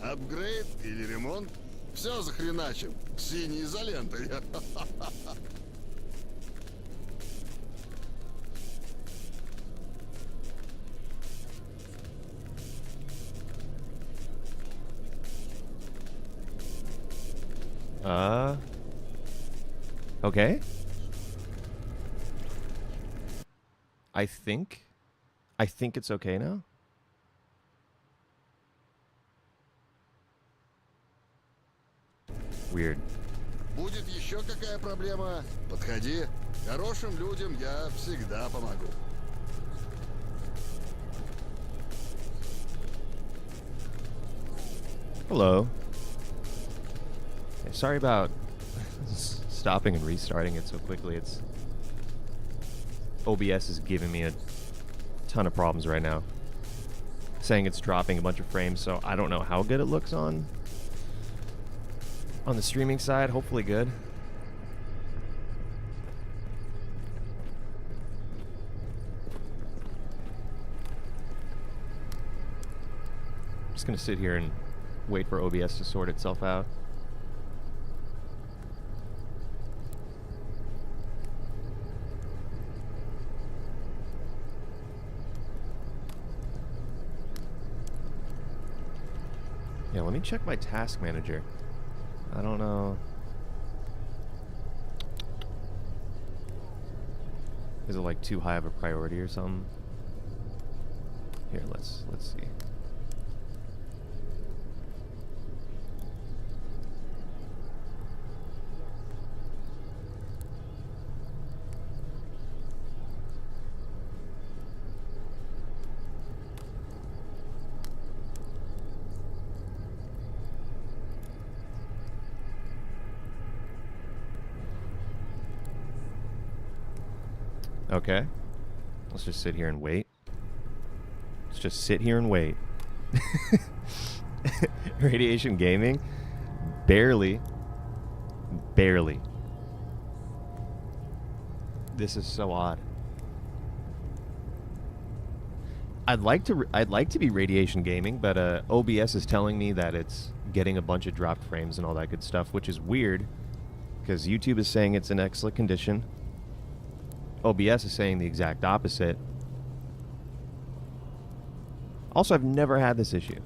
Апгрейд или ремонт? Все захреначим. Синей изолентой. Okay. I think it's okay now. Weird. Будет еще какая проблема? Подходи. Хорошим людям я всегда помогу. Hello. Sorry about stopping and restarting it so quickly. It's OBS is giving me a ton of problems right now. Saying it's dropping a bunch of frames, so I don't know how good it looks on the streaming side. Hopefully good. I'm just gonna sit here and wait for OBS to sort itself out. Yeah, let me check my task manager. I don't know. Is it like too high of a priority or something? Here, let's see. Okay. Let's just sit here and wait. Let's just sit here and wait. Radiation gaming? Barely. Barely. This is so odd. I'd like to be radiation gaming, but OBS is telling me that it's getting a bunch of dropped frames and all that good stuff, which is weird because YouTube is saying it's in excellent condition. OBS is saying the exact opposite. Also, I've never had this issue.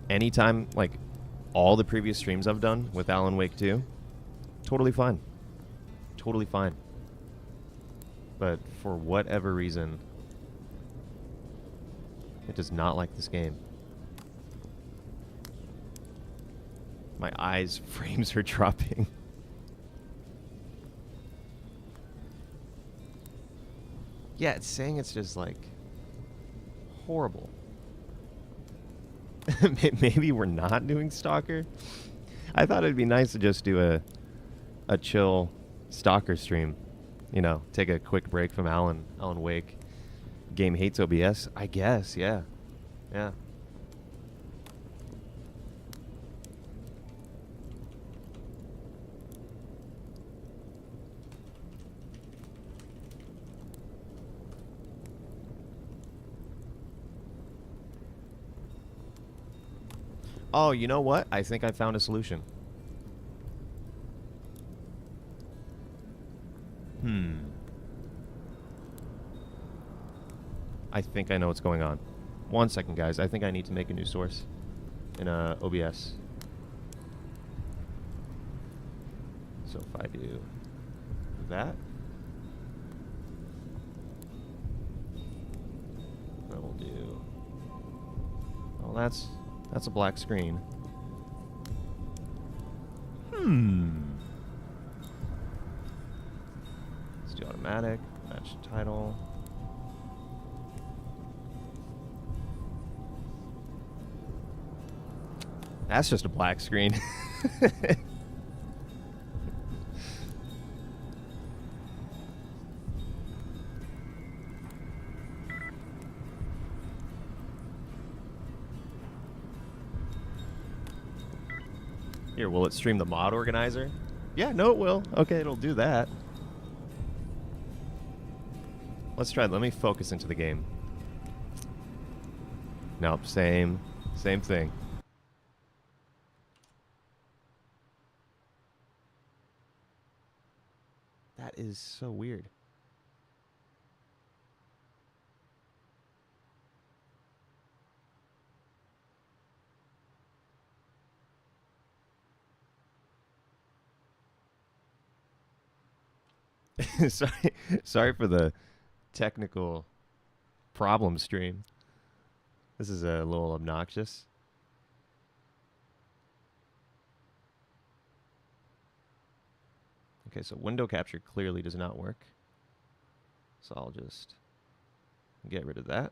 Anytime, like, all the previous streams I've done with Alan Wake 2, totally fine. Totally fine. But for whatever reason, it does not like this game. My eyes' frames are dropping. Yeah, it's saying it's just, like, horrible. Maybe we're not doing Stalker? I thought it'd be nice to just do a chill Stalker stream. You know, take a quick break from Alan Wake. Game hates OBS, I guess, yeah. Yeah. Oh, you know what? I think I found a solution. I think I know what's going on. 1 second, guys. I think I need to make a new source in OBS. So if I do that, then we'll do... Oh, that's a black screen. Let's do automatic, match title. That's just a black screen. Here, will it stream the mod organizer? Yeah, no it will. Okay, it'll do that. Let's try it. Let me focus into the game. Nope, same thing. is so weird. Sorry for the technical problem stream. This is a little obnoxious. Okay, so window capture clearly does not work. So I'll just get rid of that.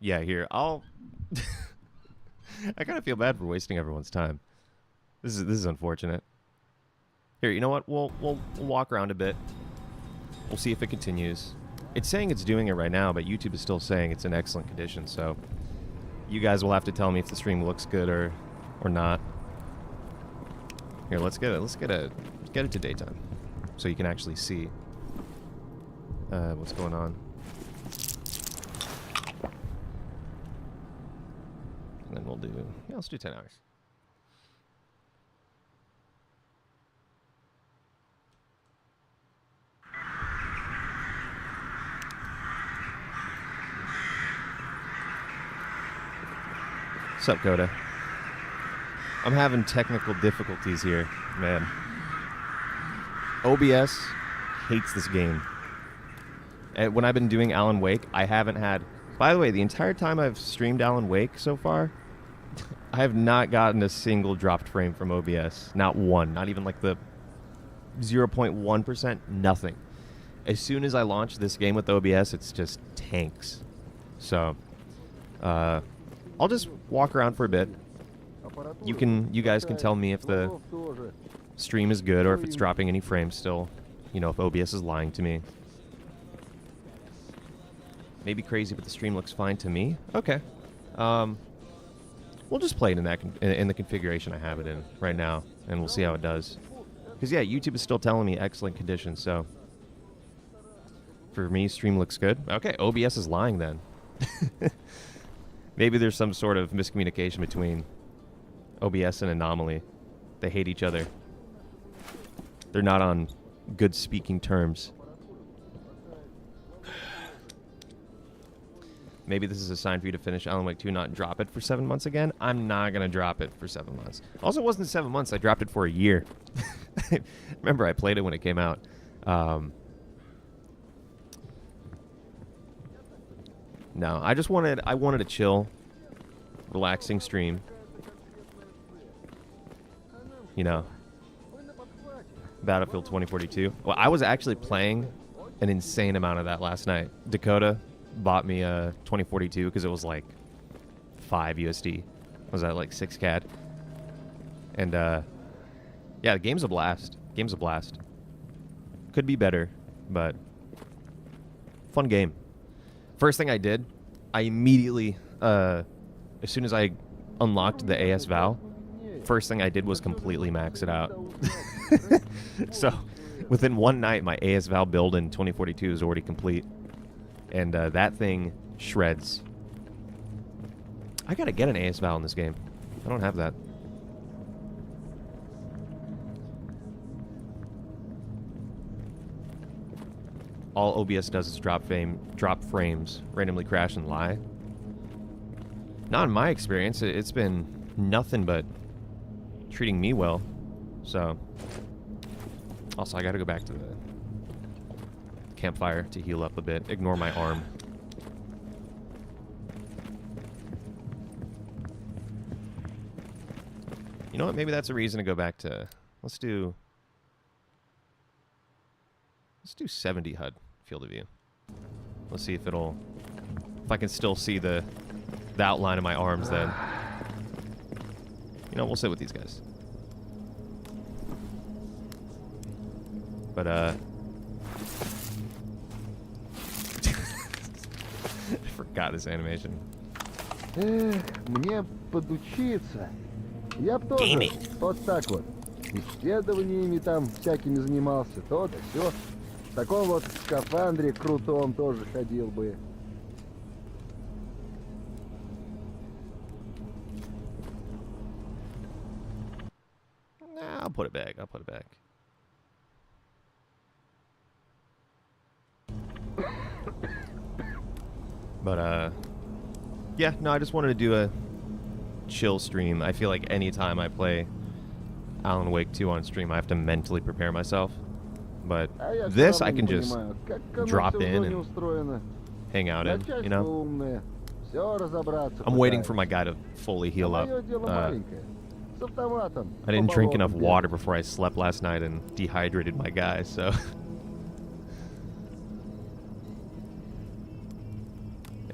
Yeah, here. I'll I kind of feel bad for wasting everyone's time. This is unfortunate. Here, you know what? We'll walk around a bit. We'll see if it continues. It's saying it's doing it right now, but YouTube is still saying it's in excellent condition, so you guys will have to tell me if the stream looks good or not. Here, let's get it to daytime so you can actually see what's going on. And then we'll do, yeah, let's do 10 hours. What's up, Coda? I'm having technical difficulties here, man. OBS hates this game. And when I've been doing Alan Wake, I haven't had... By the way, the entire time I've streamed Alan Wake so far, I have not gotten a single dropped frame from OBS. Not one. Not even like the 0.1%. Nothing. As soon as I launch this game with OBS, it's just tanks. So, I'll just walk around for a bit. You guys can tell me if the stream is good or if it's dropping any frames still. You know, if OBS is lying to me. Maybe crazy, but the stream looks fine to me. Okay. We'll just play it in the configuration I have it in right now, and we'll see how it does. Because, yeah, YouTube is still telling me excellent condition, so... For me, stream looks good. Okay, OBS is lying then. Maybe there's some sort of miscommunication between OBS and Anomaly. They hate each other. They're not on good speaking terms. Maybe this is a sign for you to finish Alan Wake 2, not drop it for 7 months again. I'm not going to drop it for 7 months. Also, it wasn't 7 months. I dropped it for a year. Remember, I played it when it came out. No, I wanted a chill, relaxing stream. You know, Battlefield 2042. Well, I was actually playing an insane amount of that last night. Dakota bought me a 2042 because it was like 5 USD. Was that like 6 CAD? And yeah, the game's a blast. Game's a blast. Could be better, but fun game. First thing I did, I immediately, as soon as I unlocked the AS Val, first thing I did was completely max it out. So, within one night, my AS Val build in 2042 is already complete. And that thing shreds. I gotta get an AS Val in this game. I don't have that. All OBS does is drop frames, randomly crash and lie. Not in my experience. It's been nothing but treating me well. So, also I gotta go back to the campfire to heal up a bit. Ignore my arm. You know what? Maybe that's a reason to go back to... Let's do 70 HUD field of view. Let's see if it'll If I can still see the outline of my arms, then we'll sit with these guys. But I forgot this animation. Мне подучиться. Я б тоже вот так вот исследованиями там всякими занимался, то да сё. В таком вот скафандре крутом тоже ходил бы. Nah, I'll put it back. I'll put it back. But yeah, no, I just wanted to do a chill stream. I feel like anytime I play Alan Wake 2 on stream, I have to mentally prepare myself. But this, I can just drop in and hang out in, you know? I'm waiting for my guy to fully heal up. I didn't drink enough water before I slept last night and dehydrated my guy, so...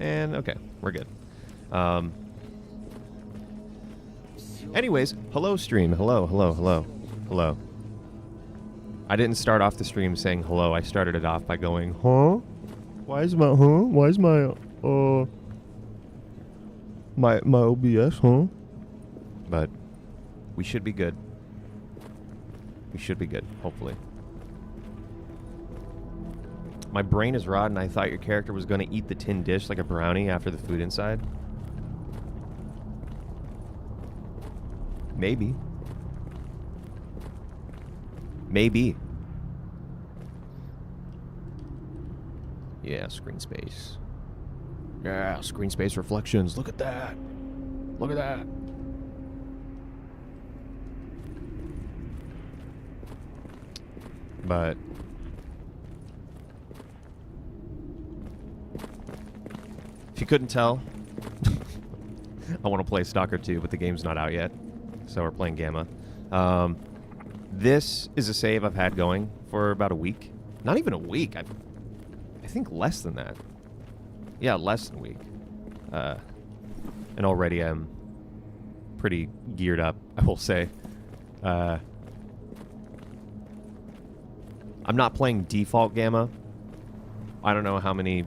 And, okay, we're good. Anyways, hello stream. Hello, hello, hello, hello. I didn't start off the stream saying hello. I started it off by going, huh? Why is my OBS, huh? But we should be good. We should be good, hopefully. My brain is rotten. I thought your character was going to eat the tin dish like a brownie after the food inside. Maybe. Maybe. Yeah, screen space. Yeah, screen space reflections. Look at that. Look at that. But if you couldn't tell, I want to play Stalker 2, but the game's not out yet. So we're playing Gamma. This is a save I've had going for about a week. Not even a week. I think less than that. Yeah, less than a week. And already I'm pretty geared up, I will say. I'm not playing default Gamma. I don't know how many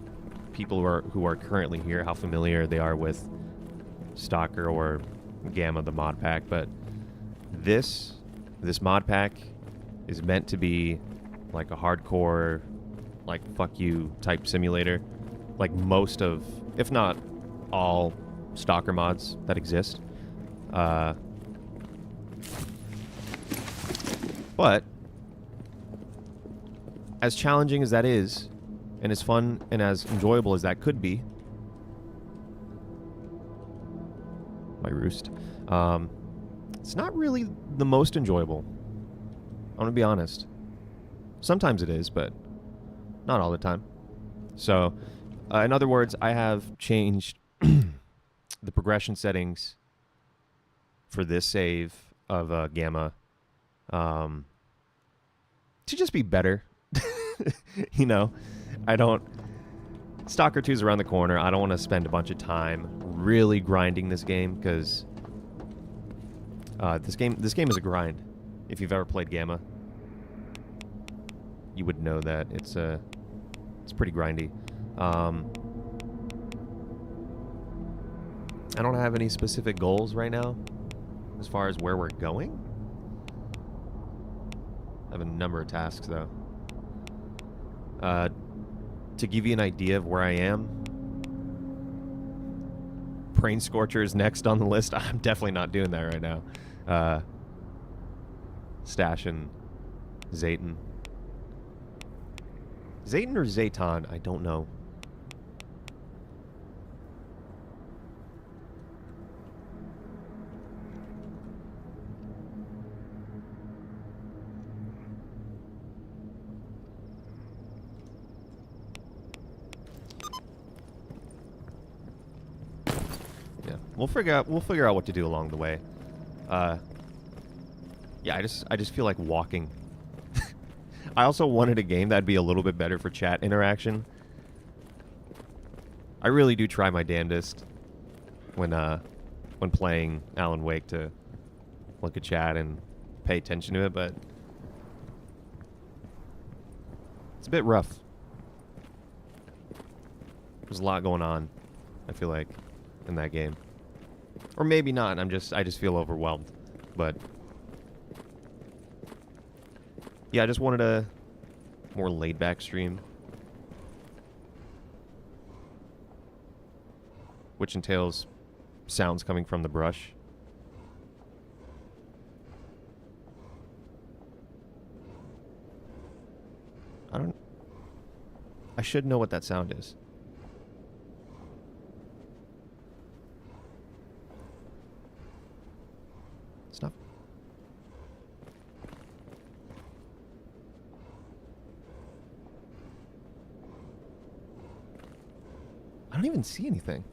people who are currently here, how familiar they are with Stalker or Gamma, the mod pack, but this mod pack is meant to be like a hardcore, like fuck you type simulator, like most of, if not all, Stalker mods that exist. But as challenging as that is, and as fun and as enjoyable as that could be, my roost, it's not really the most enjoyable. I'm gonna be honest. Sometimes it is, but not all the time. So, in other words, I have changed the progression settings for this save of Gamma to just be better. You know, Stalker 2 is around the corner. I don't want to spend a bunch of time really grinding this game, because this game is a grind. If you've ever played Gamma, you would know that it's pretty grindy. I don't have any specific goals right now as far as where we're going. I have a number of tasks though. To give you an idea of where I am, Brain Scorcher is next on the list. I'm definitely not doing that right now. Stashing Zayton. Zayton or Zayton? I don't know. Yeah, we'll figure out what to do along the way. Yeah, I just feel like walking. I also wanted a game that'd be a little bit better for chat interaction. I really do try my damnedest when playing Alan Wake to look at chat and pay attention to it, but it's a bit rough. There's a lot going on, I feel like, in that game. Or maybe not. I just feel overwhelmed. But yeah, I just wanted a more laid back stream, which entails sounds coming from the brush. I should know what that sound is. Stop. I don't even see anything.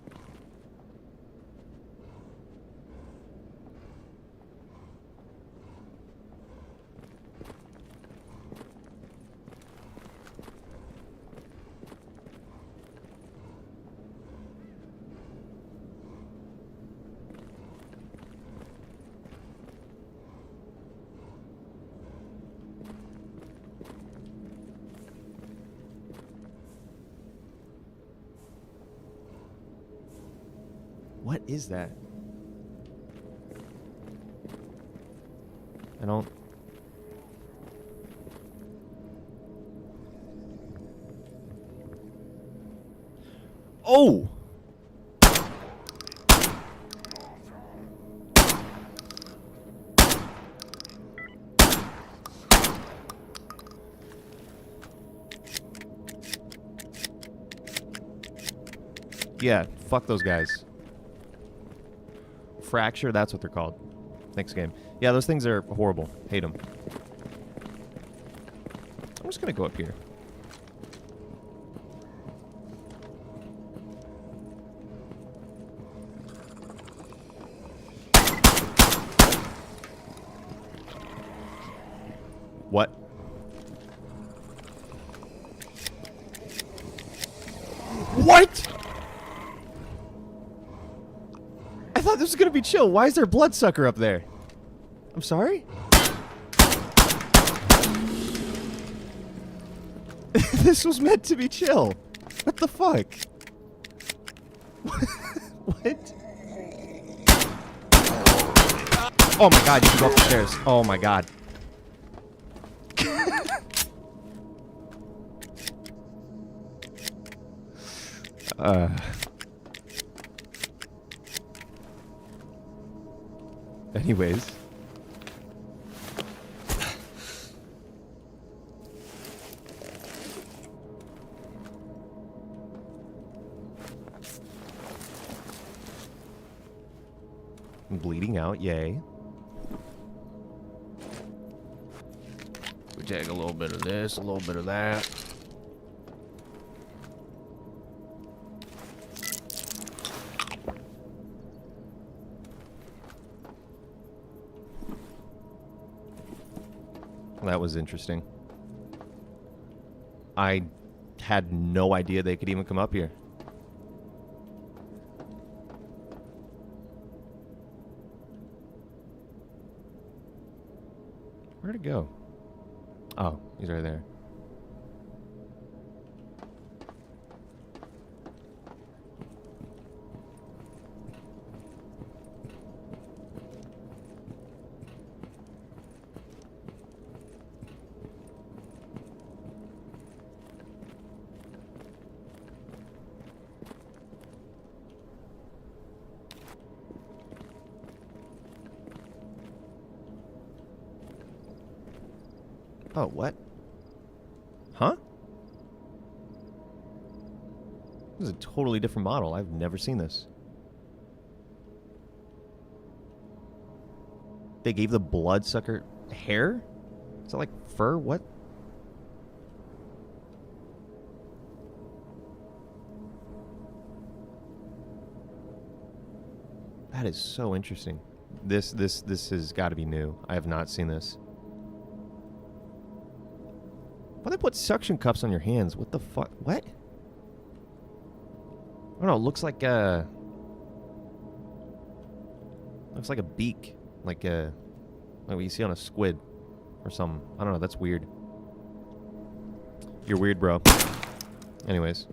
What is that? I don't... Oh! Yeah, fuck those guys. Fracture, that's what they're called. Next game. Yeah, those things are horrible. Hate them. I'm just gonna go up here. What? What? I thought this was gonna be chill. Why is there a bloodsucker up there? I'm sorry? This was meant to be chill. What the fuck? What? Oh my god, you can go up the stairs. Oh my god. Anyways. I'm bleeding out, yay. We take a little bit of this, a little bit of that. That was interesting. I had no idea they could even come up here. Where'd it go? Oh, he's right there. Oh, what? Huh? This is a totally different model. I've never seen this. They gave the bloodsucker hair? Is that like fur? What? That is so interesting. This has got to be new. I have not seen this. Why they put suction cups on your hands? What the fuck? What? I don't know. It looks like a beak, like what you see on a squid or something. I don't know. That's weird. You're weird, bro. Anyways.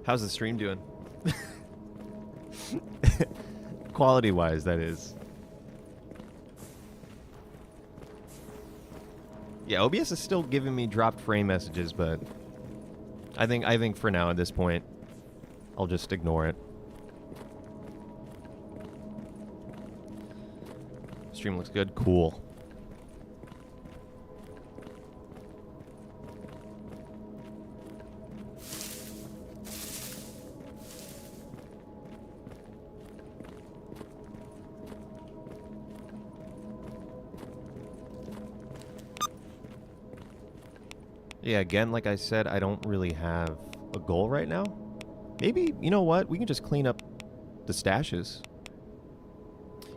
How's the stream doing? Quality-wise, that is. Yeah, OBS is still giving me dropped frame messages, but I think for now at this point, I'll just ignore it. Stream looks good. Cool. Yeah, again, like I said, I don't really have a goal right now. Maybe, you know what? We can just clean up the stashes.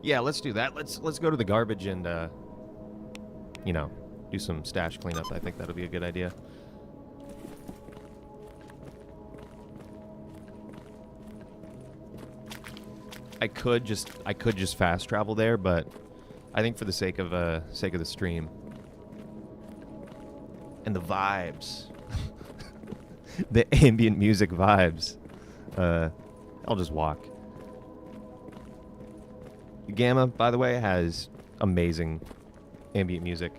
Yeah, let's do that. Let's go to the garbage and, you know, do some stash cleanup. I think that'll be a good idea. I could just fast travel there, but I think for the sake of the stream and the vibes, the ambient music vibes, I'll just walk. Gamma, by the way, has amazing ambient music.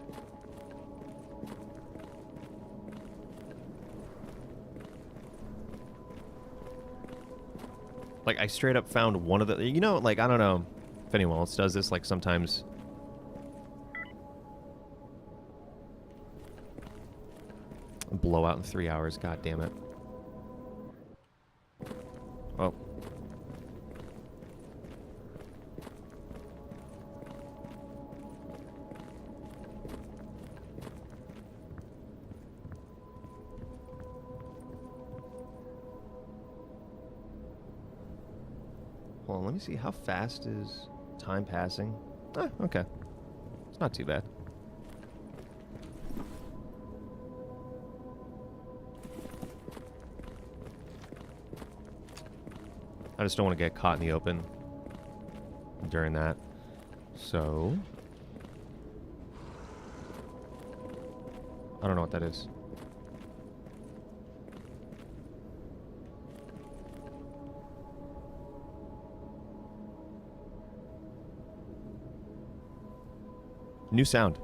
Like, I straight up found one of the... You know, like, I don't know if anyone else does this. Like, sometimes... Blowout in 3 hours. God damn it. Oh. Hold on, let me see. How fast is time passing? Okay. It's not too bad. I just don't want to get caught in the open during that. So... I don't know what that is. New sound.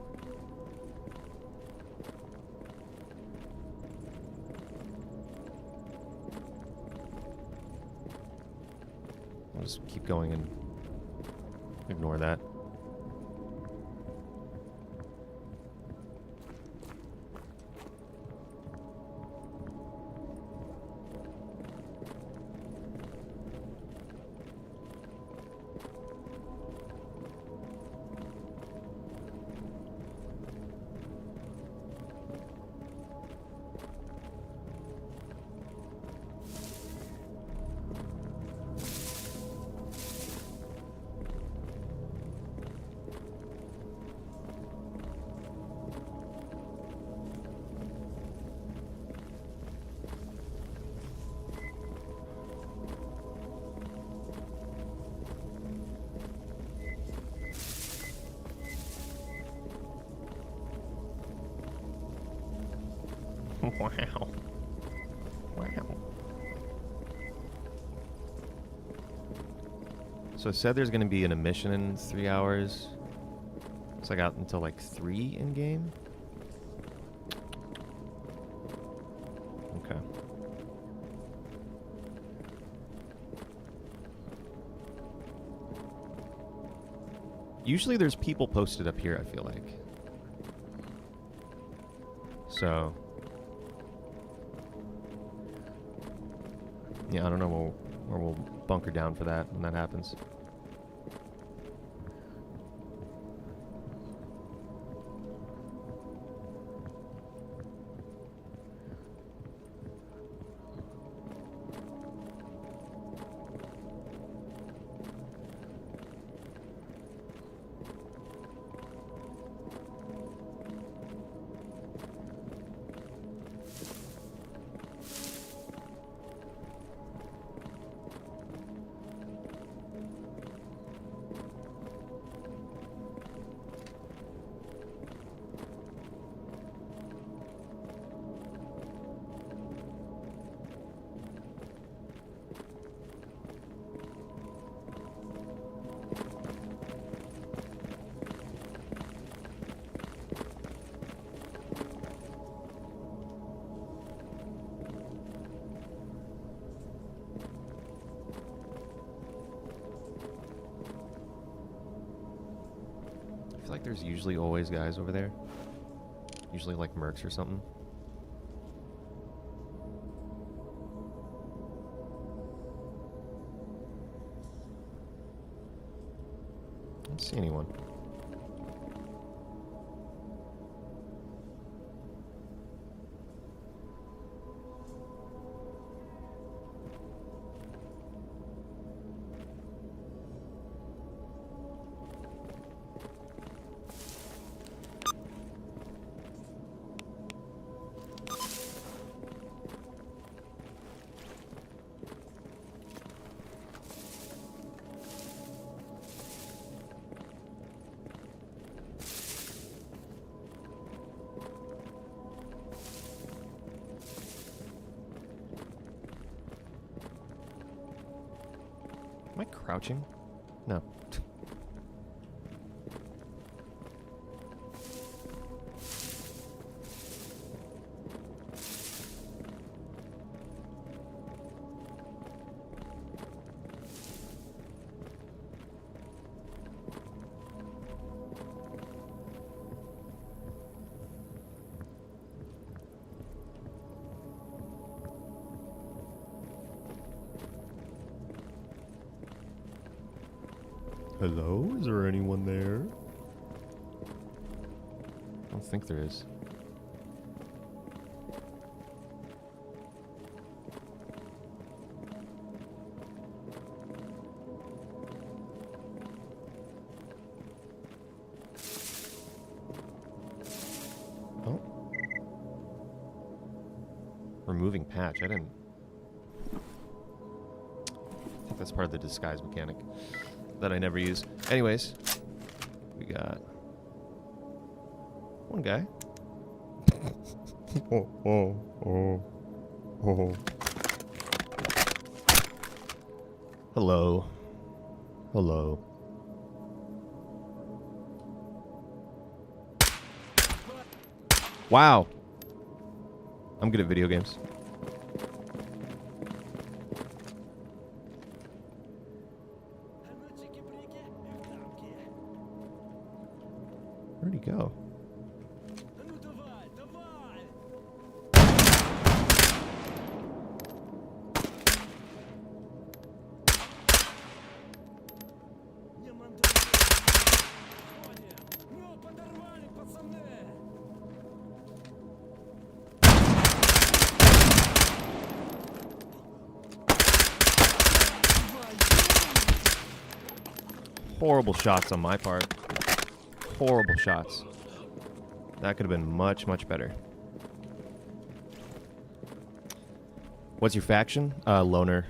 I'll just keep going and ignore that. Wow. Wow. So it said there's going to be an emission in 3 hours. So I got until like 3 in game. Okay. Usually there's people posted up here, I feel like. So... yeah, I don't know where we'll bunker down for that when that happens. there's usually always guys over there. Usually like mercs or something. I don't see anyone. Am I crouching? No. Hello? Is there anyone there? I don't think there is. Oh. Removing patch. I think that's part of the disguise mechanic that I never use. Anyways, we got one guy. Hello. Hello. Wow. I'm good at video games. Where'd he go? Horrible shots on my part. Horrible shots. That could have been much, much better. What's your faction? Loner.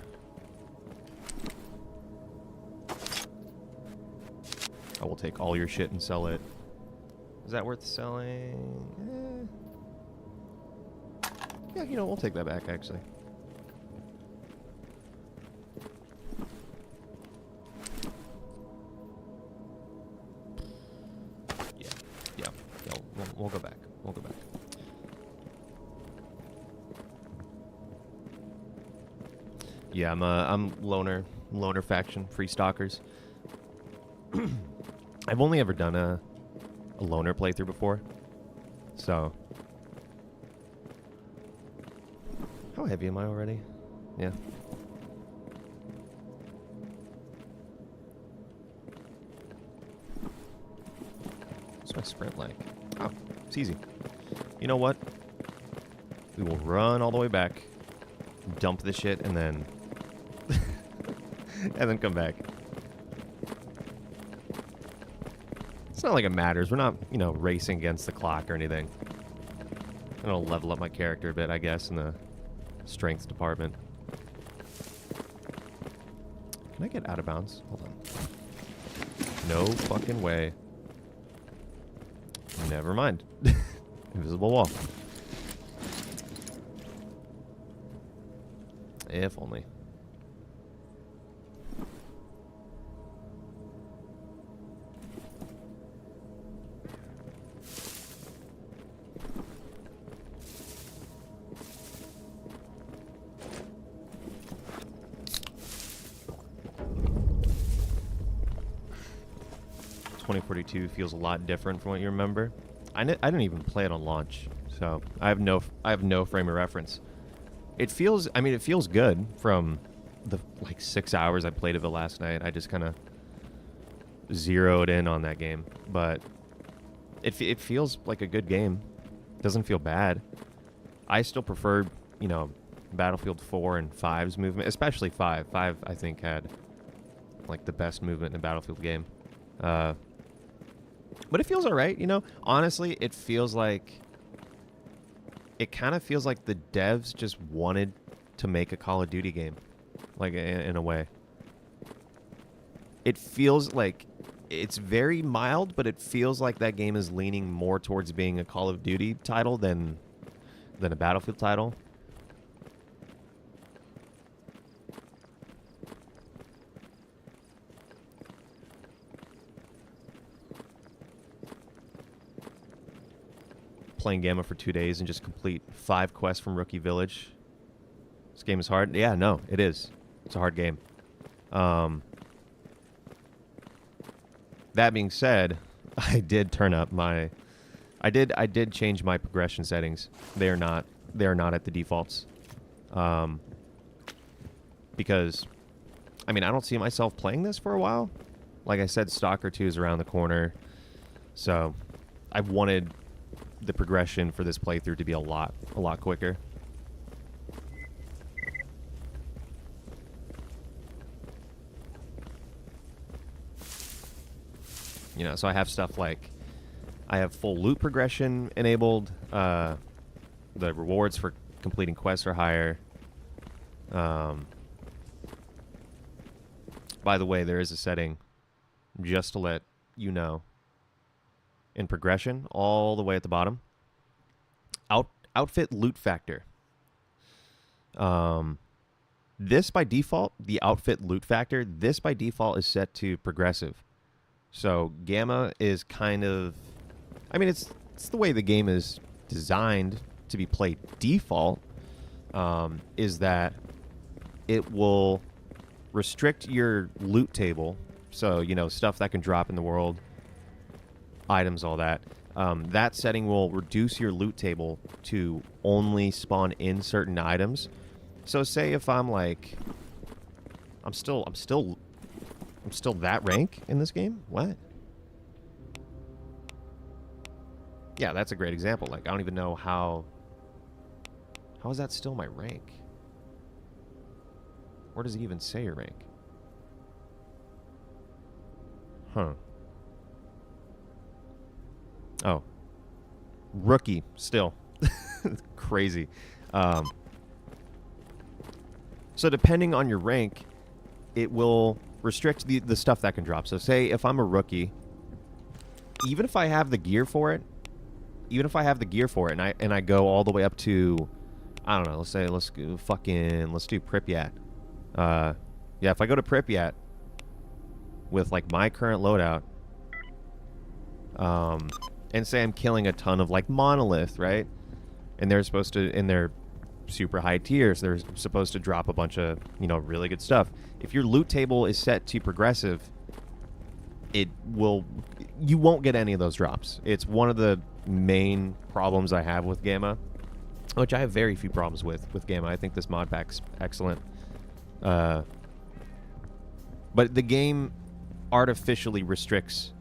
I will take all your shit and sell it. Is that worth selling? Yeah, you know, we'll take that back, actually. We'll go back. We'll go back. Yeah, I'm loner faction, free stalkers. I've only ever done a loner playthrough before, so how heavy am I already? Yeah. What's my sprint like? Oh, it's easy. You know what? We will run all the way back, dump the shit, and then and then come back. It's not like it matters. We're not, you know, racing against the clock or anything. I'm gonna level up my character a bit, I guess, in the strength department. Can I get out of bounds? Hold on. No fucking way. Never mind. Invisible wall. If only. 2042 feels a lot different from what you remember. I didn't even play it on launch, so I have no frame of reference. It feels good from the like 6 hours I played of it last night. I just kind of zeroed in on that game, but it feels like a good game. It doesn't feel bad. I still prefer, Battlefield 4 and 5's movement, especially 5. 5 I think had like the best movement in a Battlefield game. But it feels alright, Honestly, it kind of feels like the devs just wanted to make a Call of Duty game, like in a way. It feels like it's very mild, but it feels like that game is leaning more towards being a Call of Duty title than a Battlefield title. Playing Gamma for 2 days and just complete 5 quests from Rookie Village. This game is hard. Yeah, no, it is. It's a hard game. That being said, I did turn up my... I did change my progression settings. They are not at the defaults. Because, I don't see myself playing this for a while. Like I said, Stalker 2 is around the corner. So, I wanted the progression for this playthrough to be a lot quicker. So I have stuff like I have full loot progression enabled. The rewards for completing quests are higher. By the way, there is a setting, just to let you know, in progression, all the way at the bottom. Outfit loot factor. This by default, the outfit loot factor, this by default is set to progressive. So Gamma is kind of, it's the way the game is designed to be played default, is that it will restrict your loot table. So, stuff that can drop in the world, items, all that. That setting will reduce your loot table to only spawn in certain items. So say if I'm like, I'm still that rank in this game? What? Yeah, that's a great example. Like, I don't even know how is that still my rank? Where does it even say your rank? Huh. Oh. Rookie, still. Crazy. So depending on your rank, it will restrict the stuff that can drop. So say if I'm a rookie, even if I have the gear for it, and I go all the way up to, I don't know, let's do Pripyat. Yeah, if I go to Pripyat with like my current loadout, and say I'm killing a ton of like Monolith, right? And they're supposed to, in their super high tiers, they're supposed to drop a bunch of, really good stuff. If your loot table is set to progressive, you won't get any of those drops. It's one of the main problems I have with Gamma, which I have very few problems with Gamma. I think this mod pack's excellent. But the game artificially restricts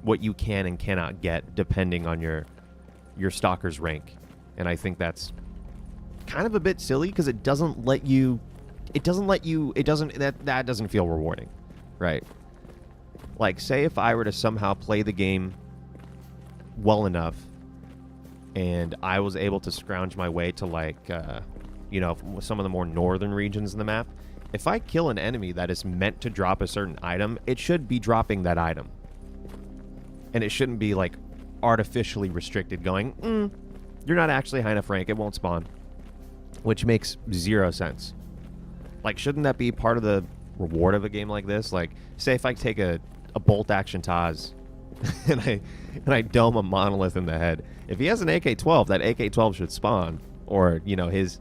what you can and cannot get depending on your Stalker's rank. And I think that's kind of a bit silly because that doesn't feel rewarding, right? Like, say if I were to somehow play the game well enough and I was able to scrounge my way to like some of the more northern regions in the map, if I kill an enemy that is meant to drop a certain item, it should be dropping that item. And it shouldn't be like artificially restricted going, you're not actually high enough rank, it won't spawn. Which makes zero sense. Like, shouldn't that be part of the reward of a game like this? Like, say if I take a bolt action Taz and I dome a Monolith in the head. If he has an AK-12, that AK-12 should spawn. Or, his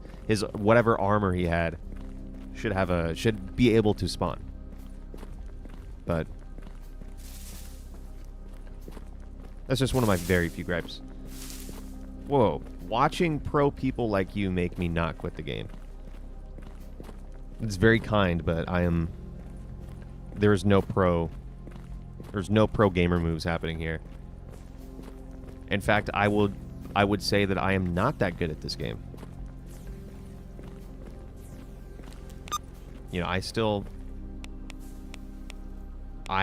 whatever armor he had should be able to spawn. But That's just one of my very few gripes. Whoa. Watching pro people like you make me not quit the game. It's very kind, but there's no pro gamer moves happening here. In fact, I would say that I am not that good at this game. You know, I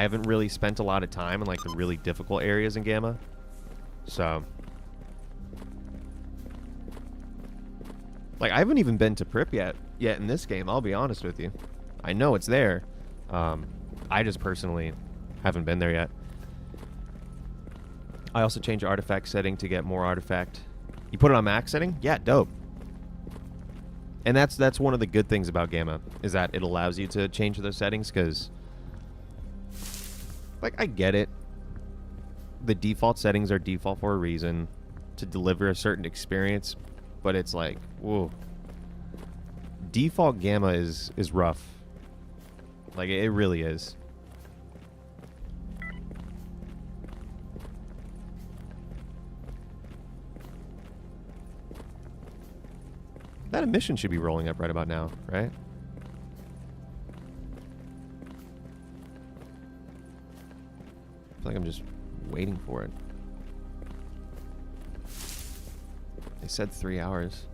haven't really spent a lot of time in like the really difficult areas in Gamma. So like I haven't even been to Pripyat yet in this game, I'll be honest with you. I know it's there. I just personally haven't been there yet. I also changed artifact setting to get more artifact. You put it on max setting? Yeah, dope. And that's one of the good things about Gamma, is that it allows you to change those settings, because like I get it. The default settings are default for a reason, to deliver a certain experience, but it's like, whoa. Default Gamma is rough. Like it really is. That emission should be rolling up right about now, right? I feel like I'm just waiting for it. They said 3 hours.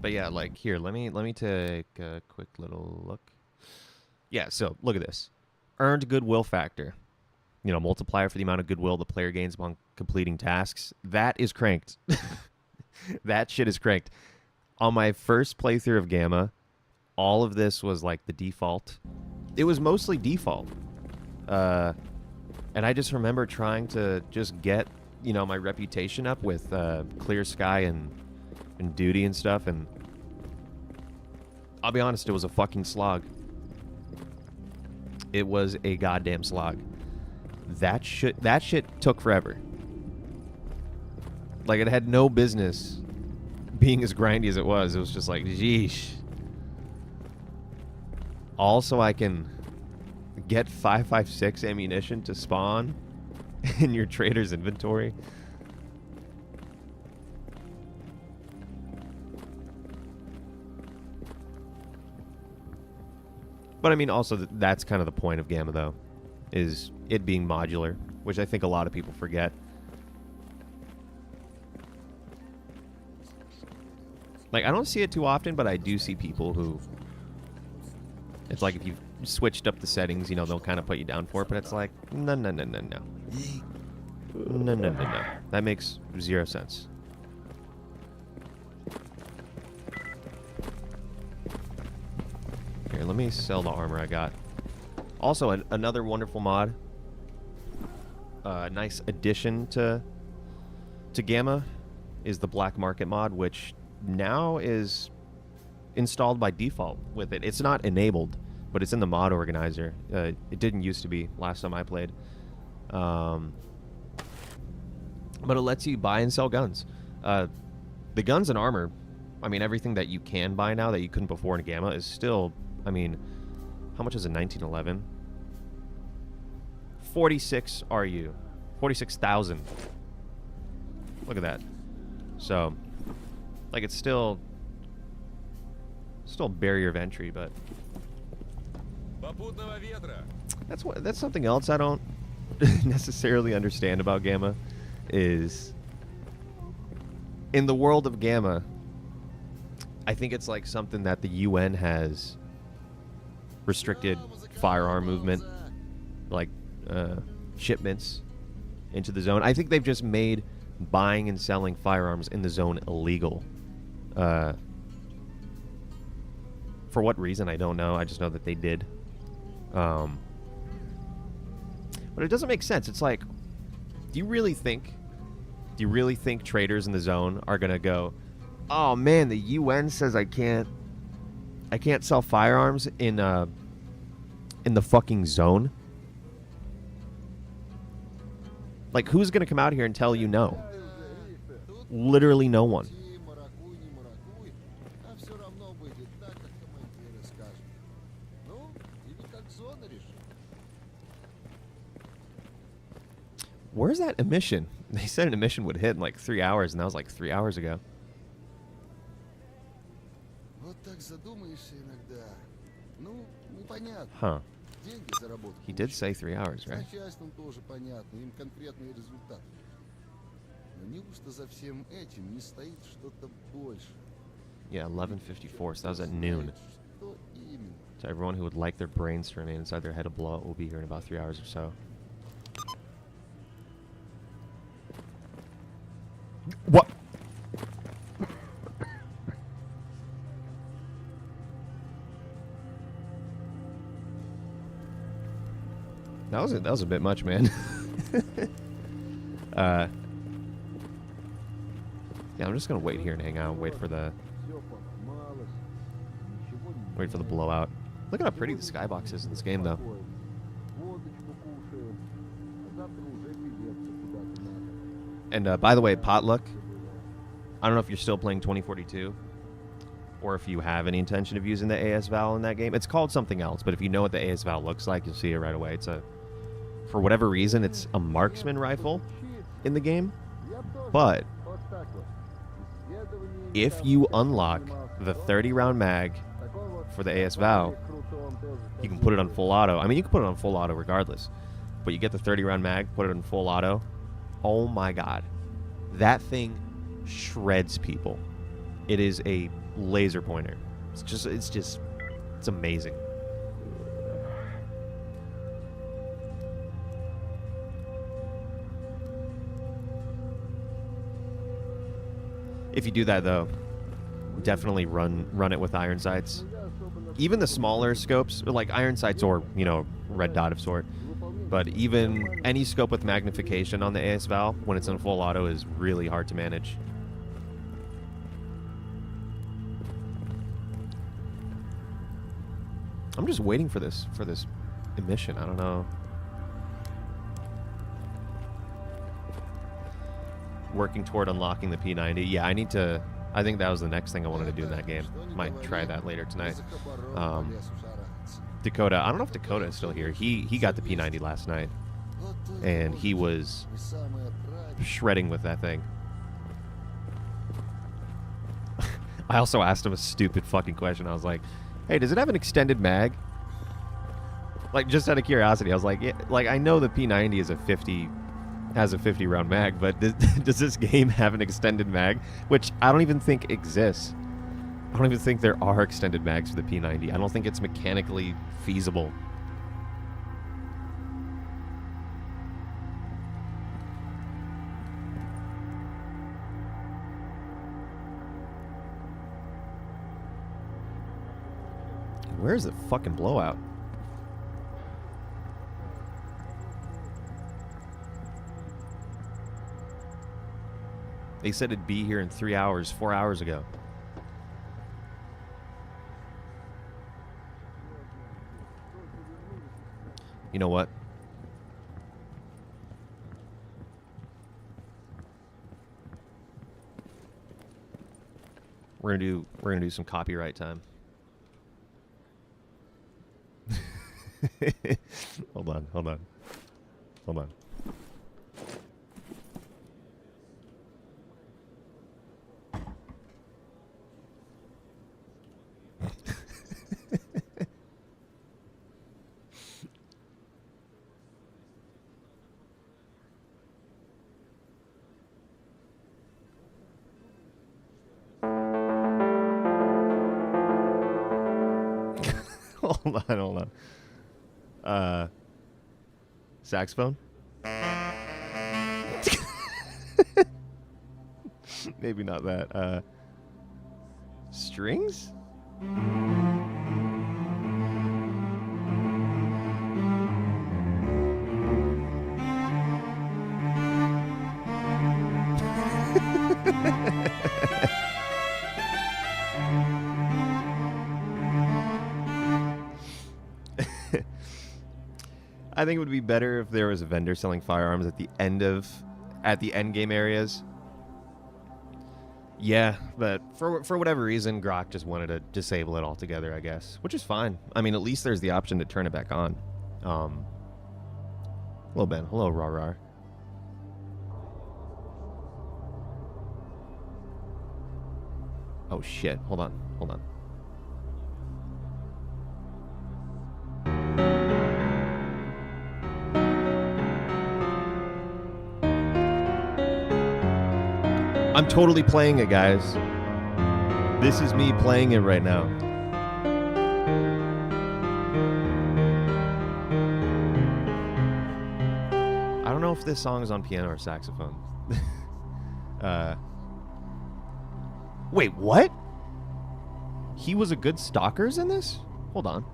But yeah, like here, let me take a quick little look. Yeah, so look at this. Earned goodwill factor. You know, multiplier for the amount of goodwill the player gains upon completing tasks. That is cranked. That shit is cranked. On my first playthrough of Gamma, all of this was like the default. It was mostly default. And I just remember trying to just get, you know, my reputation up with Clear Sky and duty and stuff, and I'll be honest, it was a fucking slog. It was a goddamn slog. That shit took forever. Like, it had no business being as grindy as it was. It was just like, jeesh. Also, I can get 5.56 ammunition to spawn in your trader's inventory. But I mean, also, that's kind of the point of Gamma, though, is it being modular, which I think a lot of people forget. Like, I don't see it too often, but I do see people who... It's like if you've switched up the settings, you know, they'll kind of put you down for it, but it's like, no. No. That makes zero sense. Here, let me sell the armor I got. Also, another wonderful mod. Nice addition to Gamma is the Black Market mod, which now is installed by default with it. It's not enabled, but it's in the mod organizer. It didn't used to be last time I played. But it lets you buy and sell guns. The guns and armor, I mean, everything that you can buy now that you couldn't before in Gamma is still... I mean, how much is a 1911? 46 RU. 46,000. Look at that. So, like, it's still a barrier of entry, but that's something else I don't necessarily understand about Gamma, is in the world of Gamma, I think it's like something that the UN has restricted firearm movement, like shipments into the zone. I think they've just made buying and selling firearms in the zone illegal. For what reason, I don't know. I just know that they did. But it doesn't make sense. It's like, do you really think traders in the zone are gonna go, oh man, the UN says I can't sell firearms in the fucking zone? Like, who's going to come out here and tell you no? Literally no one. Where's that emission? They said an emission would hit in like 3 hours, and that was like 3 hours ago. Huh. He did say 3 hours, right? Yeah, 11:54, so that was at noon. So everyone who would like their brains to remain inside their head to blow up will be here in about 3 hours or so. What? That was a bit much, man. Yeah, I'm just gonna wait here and hang out, wait for the blowout. Look at how pretty the skybox is in this game, though. And by the way, Potluck, I don't know if you're still playing 2042 or if you have any intention of using the AS Val in that game. It's called something else, but if you know what the AS Val looks like, you'll see it right away. It's for whatever reason, it's a marksman rifle in the game, but if you unlock the 30-round mag for the AS Val, you can put it on full auto. I mean, you can put it on full auto regardless, but you get the 30-round mag, put it on full auto. Oh my god. That thing shreds people. It is a laser pointer. It's amazing. If you do that, though, definitely run it with iron sights. Even the smaller scopes, like iron sights or, red dot of sort, but even any scope with magnification on the AS Val, when it's in full auto, is really hard to manage. I'm just waiting for this emission. I don't know. Working toward unlocking the P90. Yeah, I think that was the next thing I wanted to do in that game. Might try that later tonight. Dakota, I don't know if Dakota is still here. He got the P90 last night, and he was shredding with that thing. I also asked him a stupid fucking question. I was like, hey, does it have an extended mag? Like, just out of curiosity, I was like, yeah, like, I know the P90 is has a 50-round mag, but does this game have an extended mag? Which I don't even think exists. I don't even think there are extended mags for the P90. I don't think it's mechanically feasible. Where's the fucking blowout? They said it'd be here in 3 hours, 4 hours ago. You know what? We're gonna do some copyright time. Hold on. Hold on. Saxophone? Maybe not that. Strings? I think it would be better if there was a vendor selling firearms at the end game areas. Yeah, but for whatever reason, Grok just wanted to disable it altogether, I guess, which is fine. I mean, at least there's the option to turn it back on. Hello, Ben. Hello, Rar. Oh, shit. Hold on. I'm totally playing it, guys. This is me playing it right now. I don't know if this song is on piano or saxophone. Wait, what? He was a good stalkers in this? Hold on.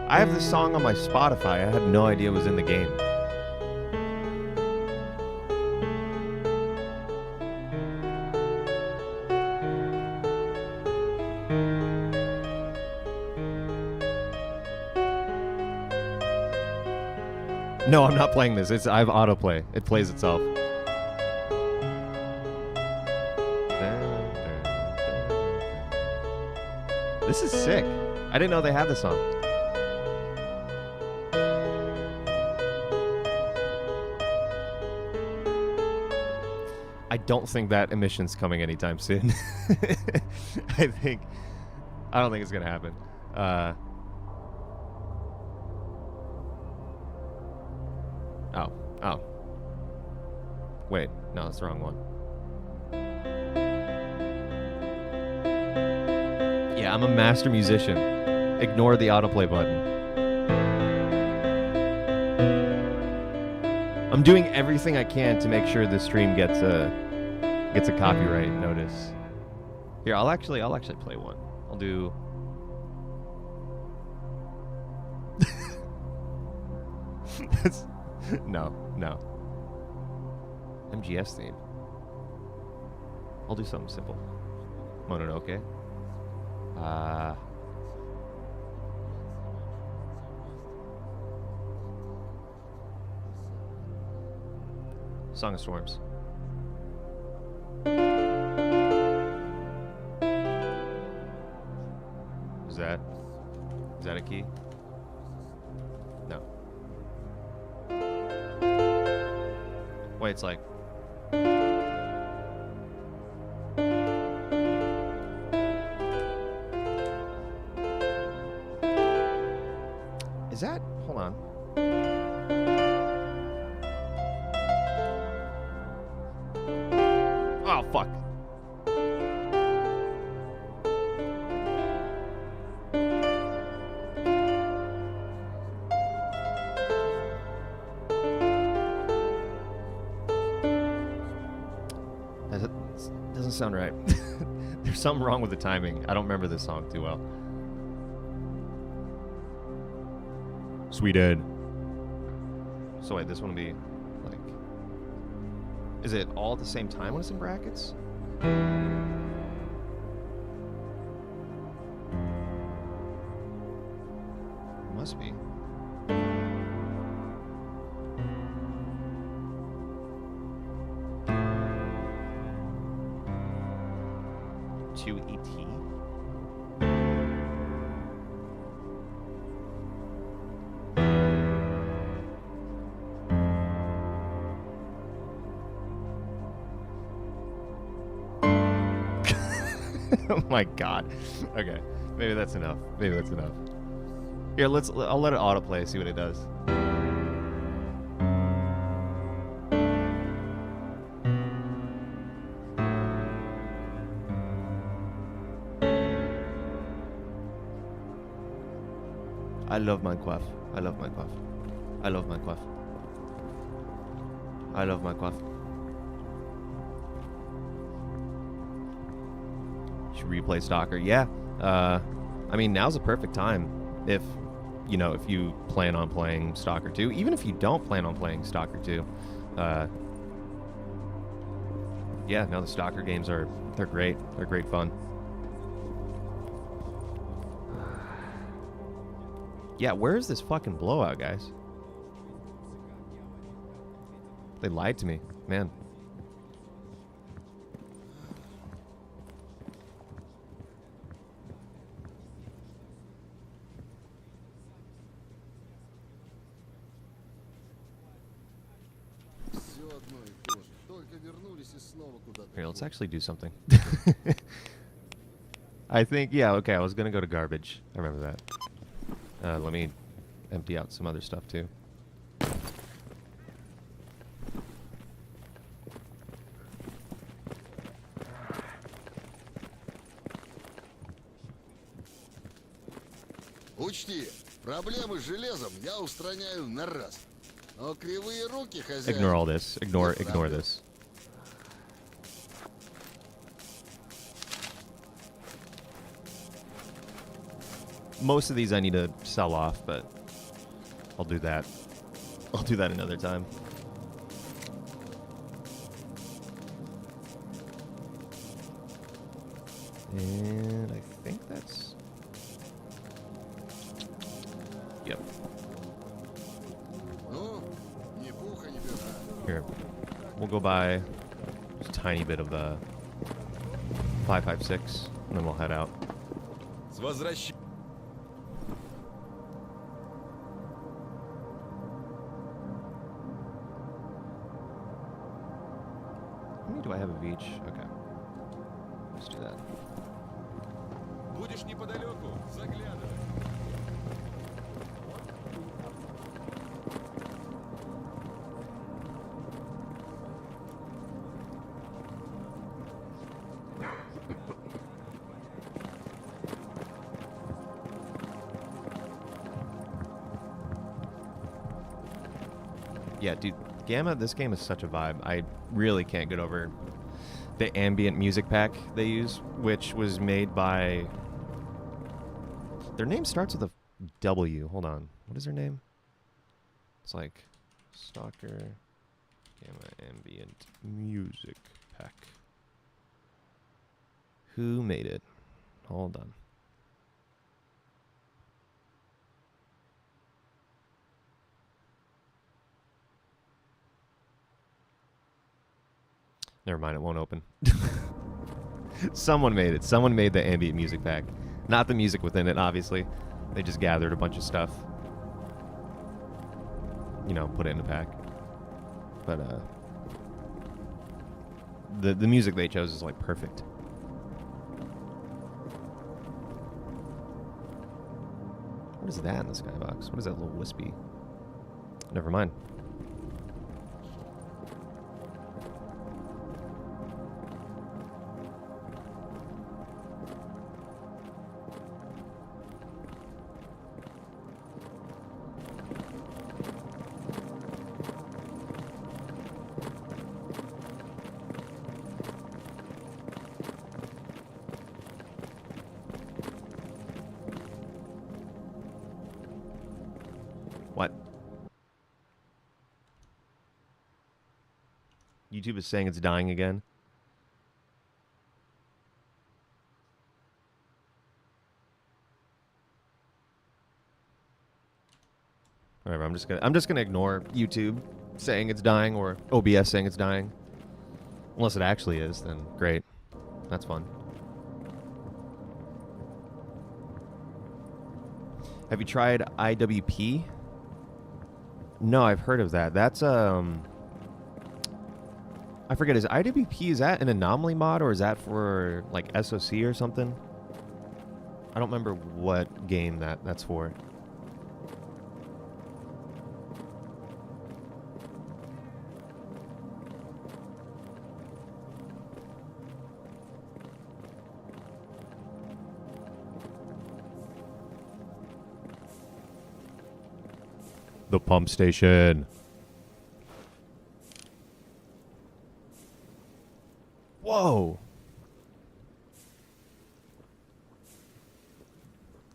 I have this song on my Spotify. I had no idea it was in the game. No, I'm not playing this. I have autoplay. It plays itself. This is sick. I didn't know they had this song. I don't think that emission's coming anytime soon. I don't think it's gonna happen. Oh. Wait, no, that's the wrong one. Yeah, I'm a master musician. Ignore the autoplay button. I'm doing everything I can to make sure this stream gets a copyright notice. Here, I'll actually play one. I'll do. No. MGS theme. I'll do something simple. Mononoke. Song of Storms. Is that a key? No. Wait, it's like. Is that? Hold on. Oh, fuck. That doesn't sound right. There's something wrong with the timing. I don't remember this song too well. Sweet Ed. So wait, this one will be like... Is it all at the same time when it's in brackets? Must be. To ET. Oh my god. Okay. Maybe that's enough. Here, I'll let it autoplay, see what it does. I love Minecraft. Should replay Stalker. Yeah. I mean, now's the perfect time if you plan on playing Stalker 2. Even if you don't plan on playing Stalker 2, Yeah, no, the Stalker games they're great. They're great fun. Yeah, where is this fucking blowout, guys? They lied to me, man. Here, let's actually do something. I think, yeah, okay, I was gonna go to garbage. I remember that. Let me empty out some other stuff, too. Учти, проблемы с железом я устраняю на раз. Но кривые руки, хозяин... Ignore all this. Ignore this. Most of these I need to sell off, but I'll do that. I'll do that another time. And I think that's... Yep. Here. We'll go buy just a tiny bit of 5.56, and then we'll head out. How many do I have of each? Okay. Let's do that. Будешь неподалеку, заглядывай. Yeah, dude, Gamma, this game is such a vibe. I really can't get over the ambient music pack they use, which was made by... Their name starts with a W. Hold on. What is their name? It's like Stalker Gamma Ambient Music Pack. Who made it? Hold on. Never mind, it won't open. Someone made it. Someone made the ambient music pack. Not the music within it, obviously. They just gathered a bunch of stuff. You know, put it in a pack. But, the music they chose is, like, perfect. What is that in the skybox? What is that little wispy? Never mind. What? YouTube is saying it's dying again. Whatever, I'm just gonna ignore YouTube saying it's dying or OBS saying it's dying. Unless it actually is, then great. That's fun. Have you tried IWP? No, I've heard of that. That's I forget, is IWP, is that an anomaly mod or is that for like SOC or something? I don't remember what game that's for. The pump station. Whoa.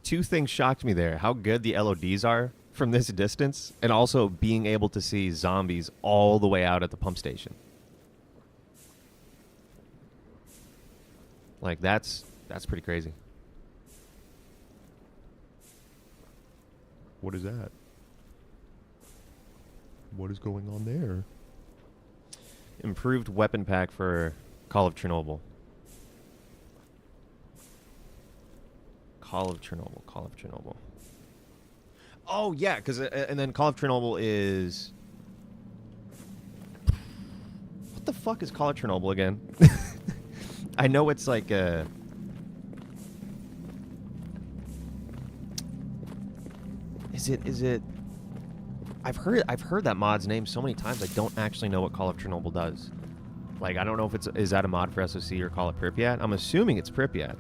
Two things shocked me there. How good the LODs are from this distance, and also being able to see zombies all the way out at the pump station. Like, that's pretty crazy. What is that? What is going on there? Improved weapon pack for Call of Chernobyl. Call of Chernobyl. Oh, yeah, because... and then Call of Chernobyl is... What the fuck is Call of Chernobyl again? I know it's like a... Is it... I've heard that mod's name so many times, I don't actually know what Call of Chernobyl does. Like, I don't know if is that a mod for SOC or Call it Pripyat? I'm assuming it's Pripyat.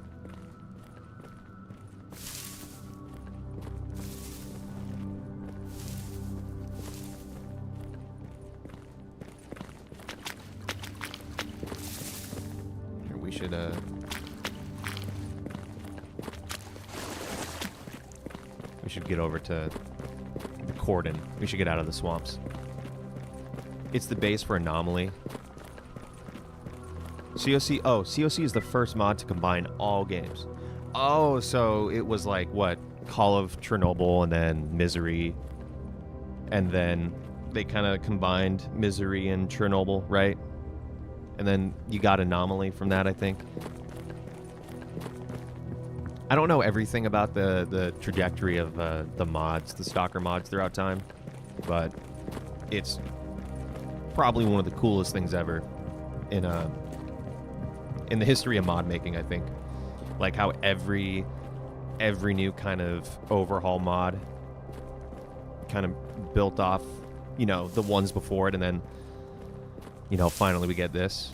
Here, we should get over to the cordon. We should get out of the swamps. It's the base for Anomaly. COC. Oh, COC is the first mod to combine all games. Oh, so it was like, what? Call of Chernobyl and then Misery. And then they kind of combined Misery and Chernobyl, right? And then you got Anomaly from that, I think. I don't know everything about the trajectory of the mods, the Stalker mods throughout time, but it's probably one of the coolest things ever in the history of mod making, I think. Like how every new kind of overhaul mod kind of built off, you know, the ones before it, and then, you know, finally we get this.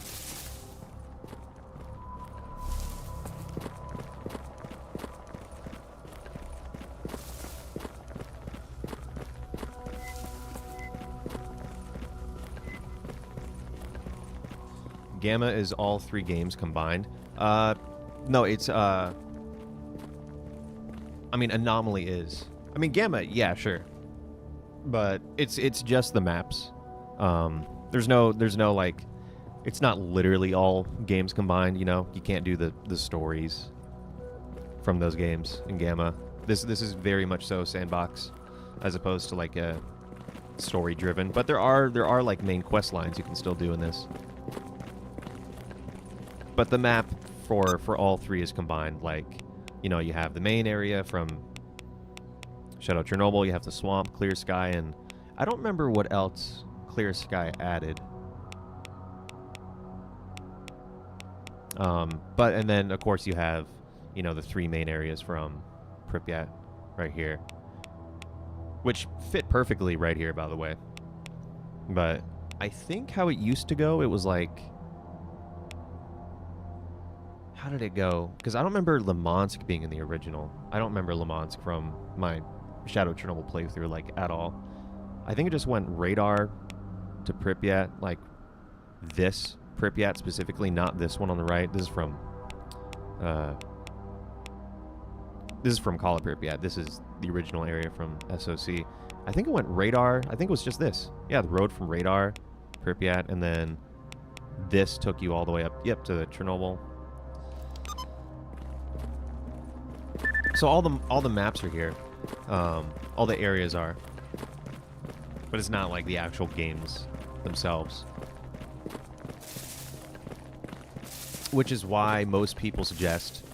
Gamma is all three games combined. No, it's I mean, Anomaly is. I mean, Gamma, yeah, sure, but it's just the maps. There's no like, it's not literally all games combined. You know, you can't do the stories from those games in Gamma. This is very much so sandbox, as opposed to like a story driven. But there are like main quest lines you can still do in this. But the map for all three is combined. Like, you know, you have the main area from Shadow Chernobyl, you have the swamp, Clear Sky, and I don't remember what else Clear Sky added. But, and then, of course, you have, you know, the three main areas from Pripyat right here, which fit perfectly right here, by the way. But I think how it used to go, it was like... How did it go? Because I don't remember Lemansk being in the original. I don't remember Lemansk from my Shadow Chernobyl playthrough, like, at all. I think it just went Radar to Pripyat, like, this Pripyat specifically, not this one on the right. This is from Call of Pripyat. This is the original area from SOC. I think it went Radar. I think it was just this. Yeah, the road from Radar, Pripyat, and then this took you all the way up, yep, to the Chernobyl. So all the maps are here, all the areas are, but it's not like the actual games themselves. Which is why most people suggest,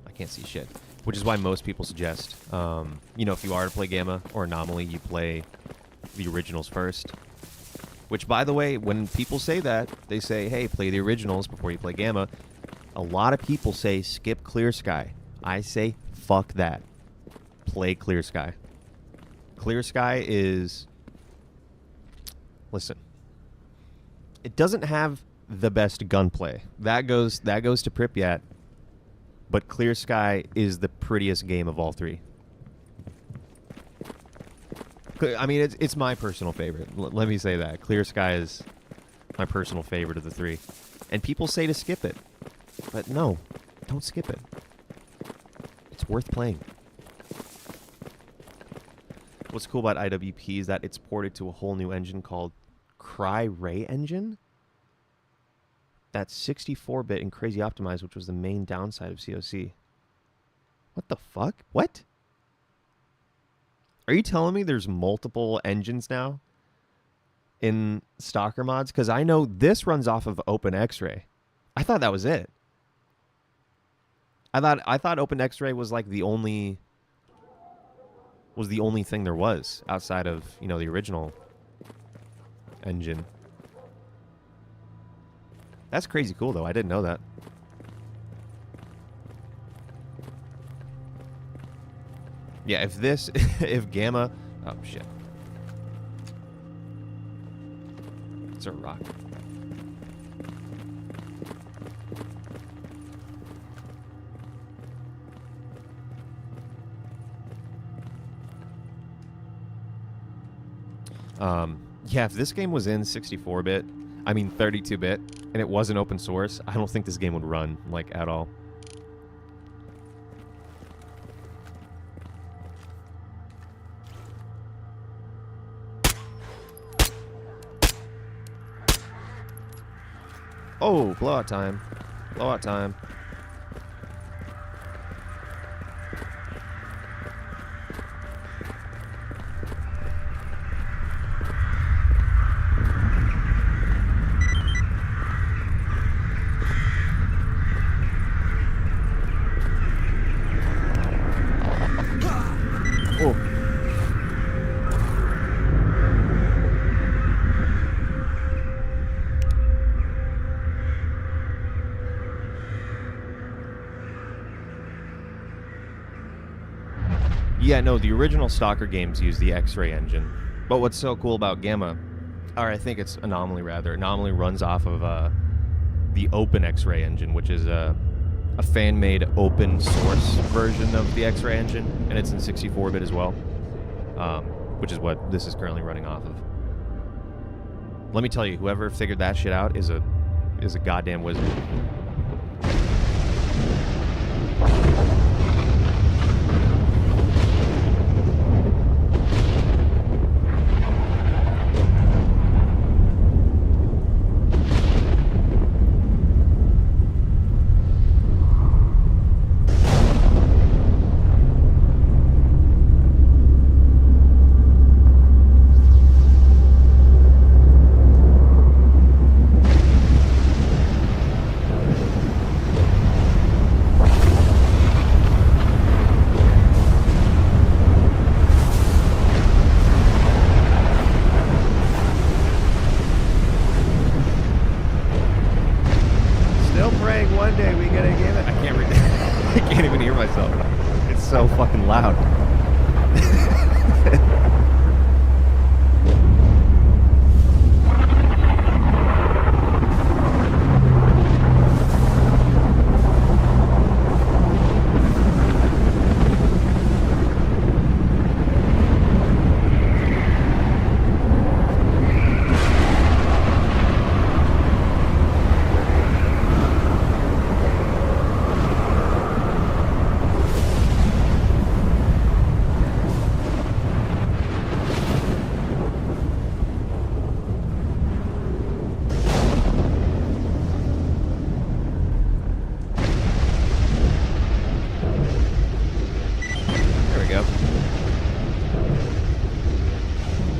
I can't see shit, which is why most people suggest, you know, if you are to play Gamma or Anomaly, you play the originals first. Which, by the way, when people say that, they say, hey, play the originals before you play Gamma. A lot of people say skip Clear Sky. I say fuck that. Play Clear Sky. Clear Sky is... Listen. It doesn't have the best gunplay. That goes to Pripyat. But Clear Sky is the prettiest game of all three. I mean, it's my personal favorite. Let me say that. Clear Sky is my personal favorite of the three. And people say to skip it. But no, don't skip it. It's worth playing. What's cool about IWP is that it's ported to a whole new engine called Cry-Ray engine. That's 64-bit and crazy optimized, which was the main downside of COC. What the fuck? What? Are you telling me there's multiple engines now in Stalker mods? Because I know this runs off of Open X-Ray. I thought that was it. I thought Open X-Ray was like the only thing there was outside of, you know, the original engine. That's crazy cool though. I didn't know that. Yeah, if Gamma, oh shit. It's a rock. Yeah, if this game was in 64-bit, I mean 32-bit, and it wasn't open source, I don't think this game would run, like, at all. Oh, blowout time. Blowout time. Yeah, no, the original Stalker games use the X-Ray engine. But what's so cool about Gamma, or I think it's Anomaly rather, Anomaly runs off of the Open X-Ray engine, which is a fan-made open source version of the X-Ray engine, and it's in 64-bit as well, which is what this is currently running off of. Let me tell you, whoever figured that shit out is a goddamn wizard. One day we get a game. I can't read. I can't even hear myself. It's so fucking loud.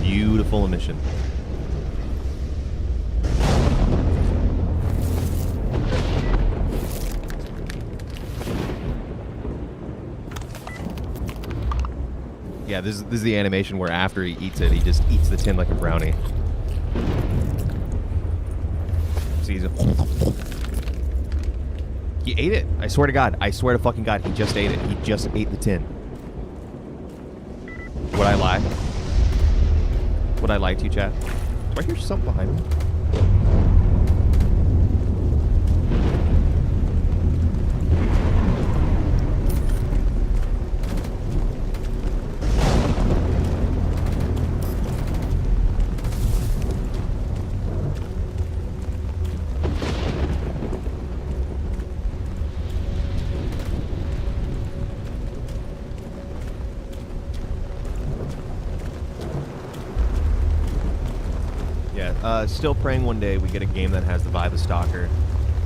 Beautiful emission. Yeah, this is the animation where after he eats it, he just eats the tin like a brownie. See, he ate it. I swear to God. I swear to fucking God, he just ate it. He just ate the tin. Would I lie? Would I lie to you, chat? Do I hear something behind me? Still praying one day we get a game that has the vibe of Stalker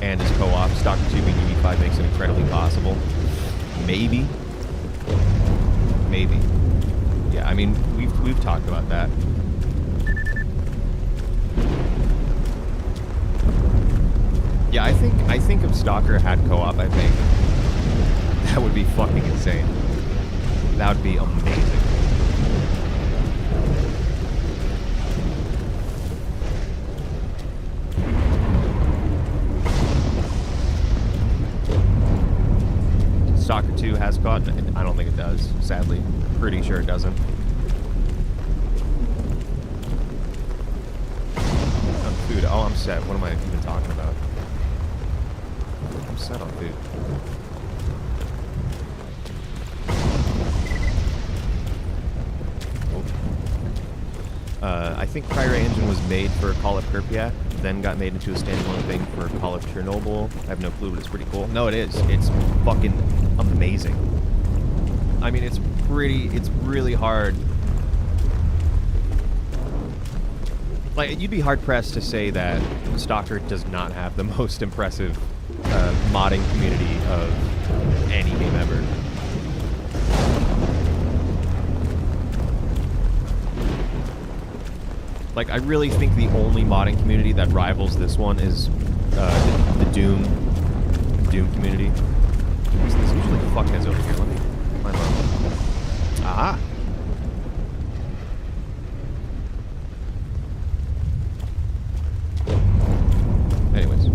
and is co-op. Stalker 2 being unified makes it incredibly possible. Maybe. Maybe. Yeah, I mean, we've talked about that. Yeah, I think if Stalker had co-op, I think that would be fucking insane. That would be amazing. Stalker 2 has co-op? I don't think it does, sadly. Pretty sure it doesn't. On food. Oh, I'm set. What am I even talking about? I'm set on food. I think Pirate Engine was made for Call of Pripyat, then got made into a standalone thing for Call of Chernobyl. I have no clue, but it's pretty cool. No, it is. It's fucking amazing. I mean, it's really hard. Like, you'd be hard-pressed to say that Stalker does not have the most impressive modding community of any game ever. Like, I really think the only modding community that rivals this one is the Doom community. There's usually fuckheads over here. Let me climb up. Ah! Anyways.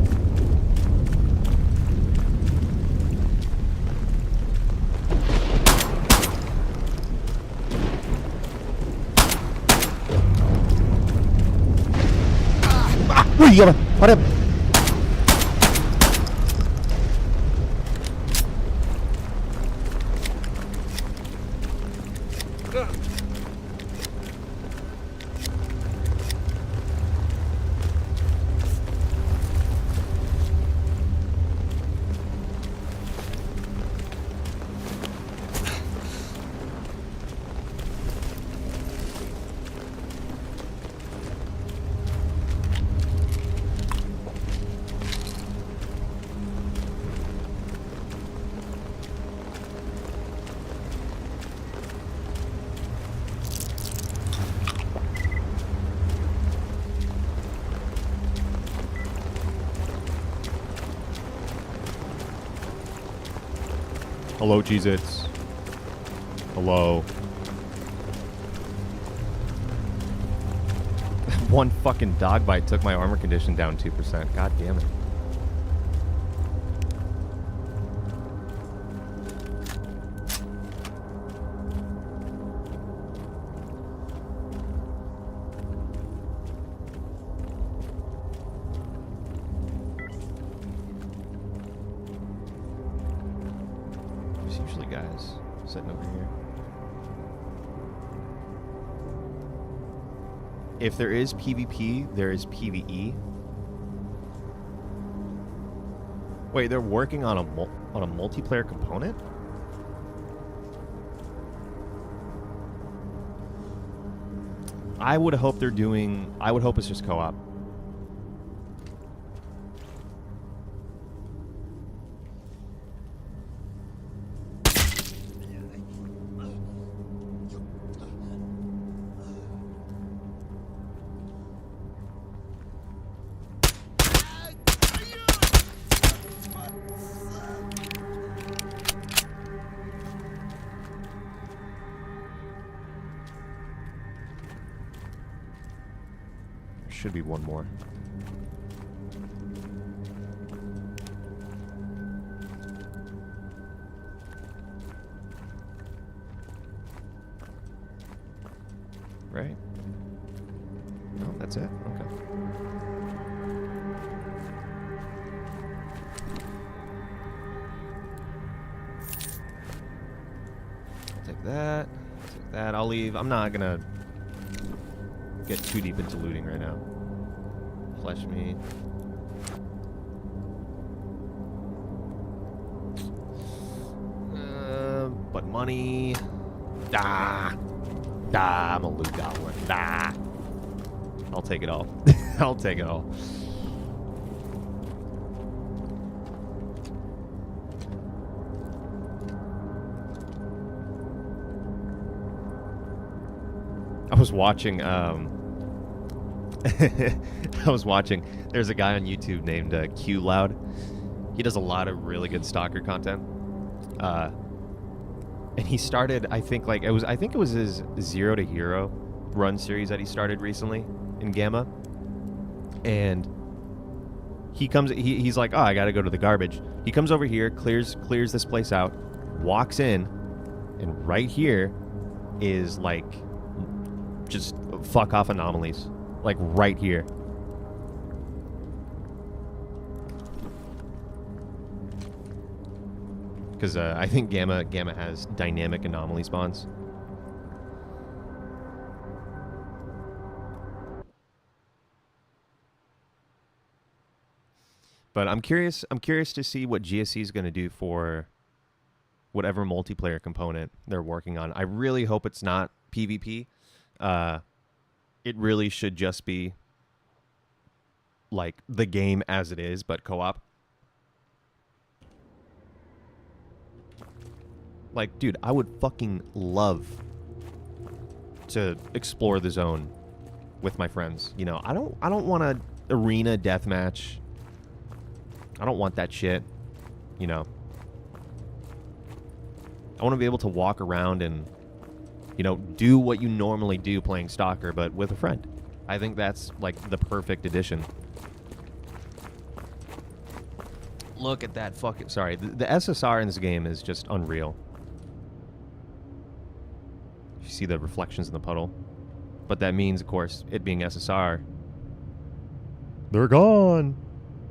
What up? Hello, Cheez-Its. Hello. One fucking dog bite took my armor condition down 2%. God damn it. There's usually guys sitting over here. If there is PvP, there is PvE. Wait, they're working on a multiplayer component? I would hope they're doing... I would hope it's just co-op. Should be one more. Right? No, that's it? Okay. Take that. Take that. I'll leave. I'm not gonna get too deep into looting right now. Flesh meat. But money. I'm a loot goblin. I'll take it all. I'll take it all. I was watching, there's a guy on YouTube named Q Loud. He does a lot of really good Stalker content. And he started, I think it was his 0 to Hero run series that he started recently in Gamma. And he's like, oh, I gotta go to the garbage. He comes over here, clears this place out, walks in, and right here is like just fuck off anomalies. Like right here. Because I think Gamma has dynamic anomaly spawns. But I'm curious to see what GSC is going to do for whatever multiplayer component they're working on. I really hope it's not PvP. It really should just be like the game as it is, but co-op. Like, dude, I would fucking love to explore the zone with my friends. You know, I don't want an arena deathmatch. I don't want that shit. You know, I want to be able to walk around and, you know, do what you normally do playing Stalker, but with a friend. I think that's like the perfect addition. Look at that fucking... Sorry, the SSR in this game is just unreal. You see the reflections in the puddle. But that means, of course, it being SSR. They're gone.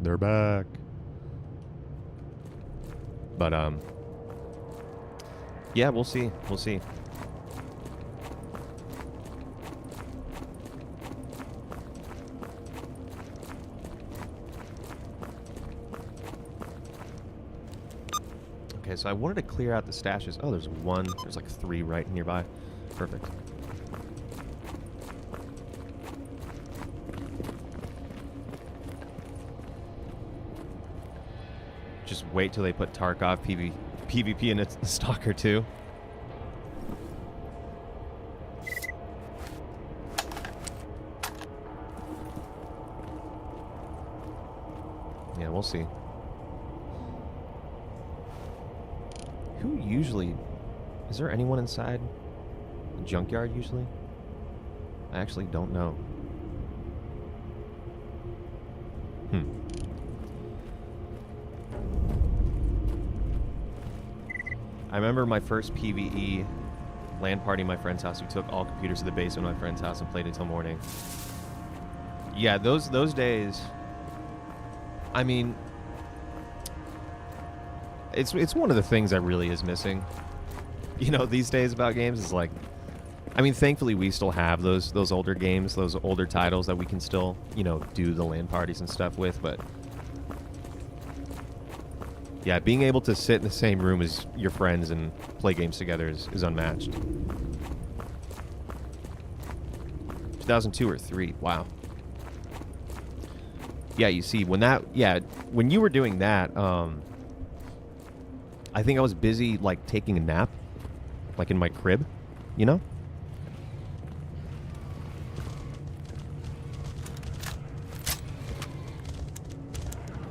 They're back. But, yeah, we'll see. We'll see. Okay, so I wanted to clear out the stashes. Oh, there's one. There's like 3 right nearby. Perfect. Just wait till they put Tarkov PvP in its Stalker 2. Yeah, we'll see. Who usually... Is there anyone inside the junkyard usually? I actually don't know. I remember my first PvE LAN party at my friend's house. We took all computers to the basement of my friend's house and played until morning. Yeah, those days... I mean... It's one of the things that really is missing, you know, these days about games is like, I mean, thankfully we still have those older games, those older titles that we can still, you know, do the LAN parties and stuff with, but yeah, being able to sit in the same room as your friends and play games together is unmatched. 2002 or 3, wow. Yeah, you see, when you were doing that, I think I was busy, like, taking a nap, like, in my crib, you know?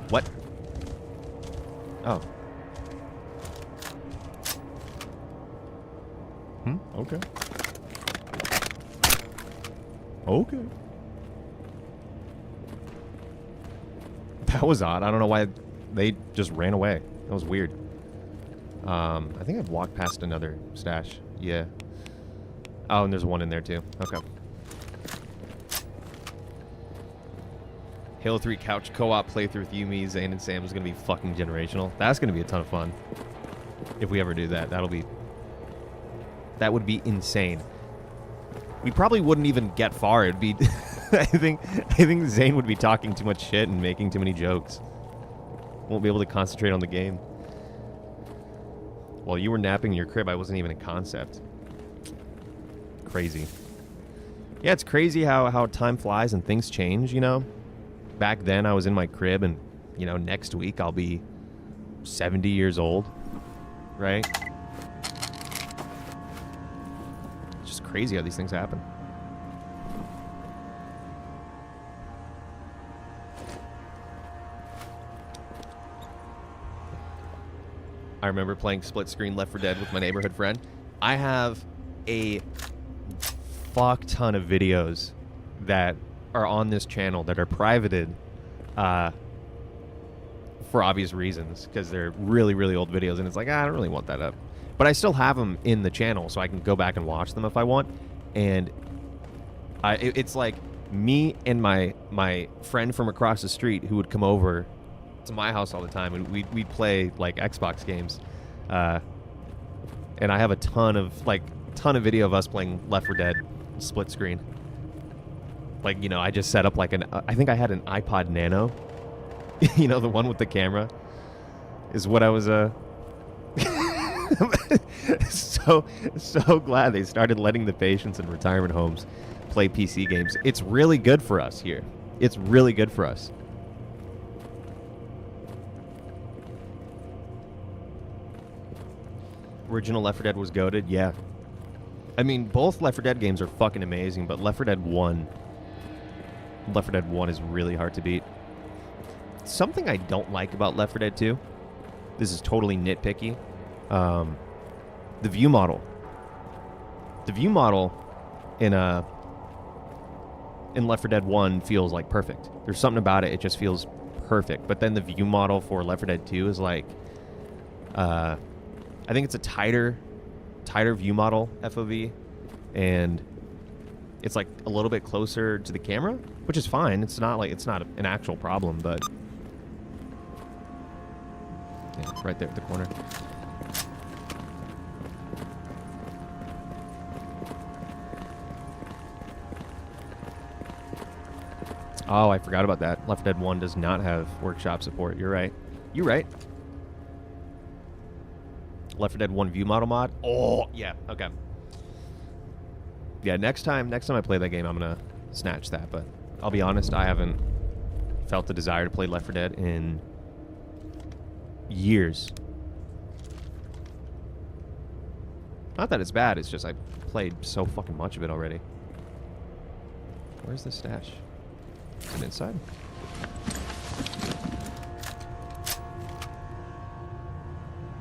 What? Oh. Okay. Okay. That was odd. I don't know why they just ran away. That was weird. I think I've walked past another stash. Yeah. Oh, and there's one in there too. Okay. Halo 3 couch co-op playthrough with you, me, Zane, and Sam is going to be fucking generational. That's going to be a ton of fun. If we ever do that, that would be insane. We probably wouldn't even get far. It'd be... I think Zane would be talking too much shit and making too many jokes. Won't be able to concentrate on the game. While you were napping in your crib, I wasn't even a concept. Crazy. Yeah, it's crazy how time flies and things change, you know? Back then, I was in my crib, and, you know, next week I'll be 70 years old, right? It's just crazy how these things happen. I remember playing split screen Left 4 Dead with my neighborhood friend. I have a fuck ton of videos that are on this channel that are privated for obvious reasons, because they're really, really old videos, and it's like, I don't really want that up. But I still have them in the channel, so I can go back and watch them if I want. And it's like me and my friend from across the street who would come over to my house all the time, and we'd play like Xbox games, and I have a ton of video of us playing Left 4 Dead split screen. Like, you know, I just set up like I think I had an iPod Nano, you know, the one with the camera, is what I was so glad they started letting the patients in retirement homes play PC games. It's really good for us here. It's really good for us. Original Left 4 Dead was goated, yeah. I mean, both Left 4 Dead games are fucking amazing, but Left 4 Dead 1 is really hard to beat. Something I don't like about Left 4 Dead 2, this is totally nitpicky, the view model. The view model in Left 4 Dead 1 feels like perfect. There's something about it, it just feels perfect. But then the view model for Left 4 Dead 2 is like, I think it's a tighter view model FOV, and it's like a little bit closer to the camera, which is fine. It's not an actual problem, but yeah, right there at the corner. Oh, I forgot about that. Left 4 Dead 1 does not have workshop support. You're right. You're right. Left 4 Dead 1 view model mod. Oh, yeah. Okay. Yeah, next time I play that game, I'm going to snatch that. But I'll be honest, I haven't felt the desire to play Left 4 Dead in years. Not that it's bad, it's just I played so fucking much of it already. Where's the stash? Is it inside?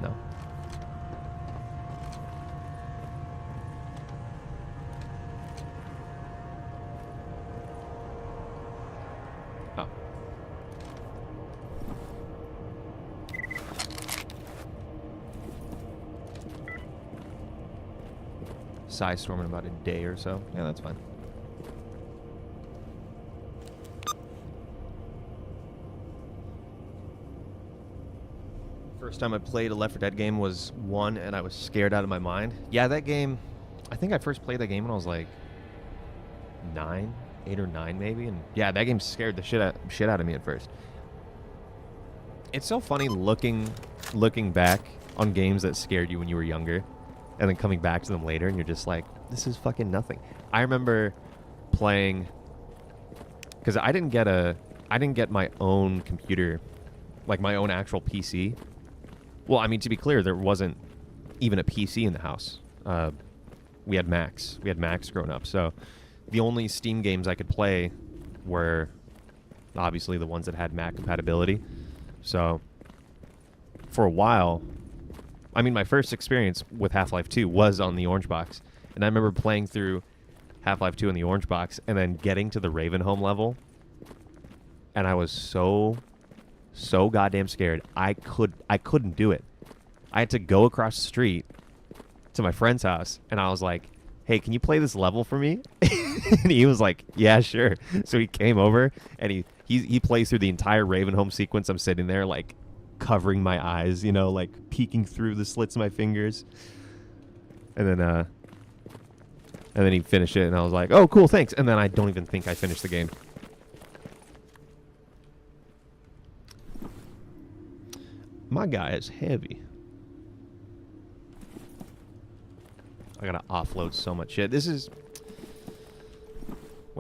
No. Oh. Size storm in about a day or so. Yeah, that's fine. First time I played a Left 4 Dead game was 1, and I was scared out of my mind. Yeah, that game, I think I first played that game when I was like 8 or 9 maybe, and yeah, that game scared the shit out of me at first. It's so funny looking back on games that scared you when you were younger, and then coming back to them later, and you're just like, this is fucking nothing. I remember playing, because I didn't get my own computer, like my own actual PC. Well, I mean, to be clear, there wasn't even a PC in the house. We had Macs. We had Macs growing up. So the only Steam games I could play were obviously the ones that had Mac compatibility. So for a while, I mean, my first experience with Half-Life 2 was on the Orange Box. And I remember playing through Half-Life 2 in the Orange Box and then getting to the Ravenholm level. And I was so goddamn scared. I couldn't do it. I had to go across the street to my friend's house, and I was like, hey, can you play this level for me? And he was like, yeah, sure. So he came over, and he plays through the entire Ravenholm sequence. I'm sitting there, like, covering my eyes, you know, like, peeking through the slits of my fingers. And then he finished it, and I was like, oh, cool, thanks. And then I don't even think I finished the game. My guy is heavy. I gotta offload so much shit. This is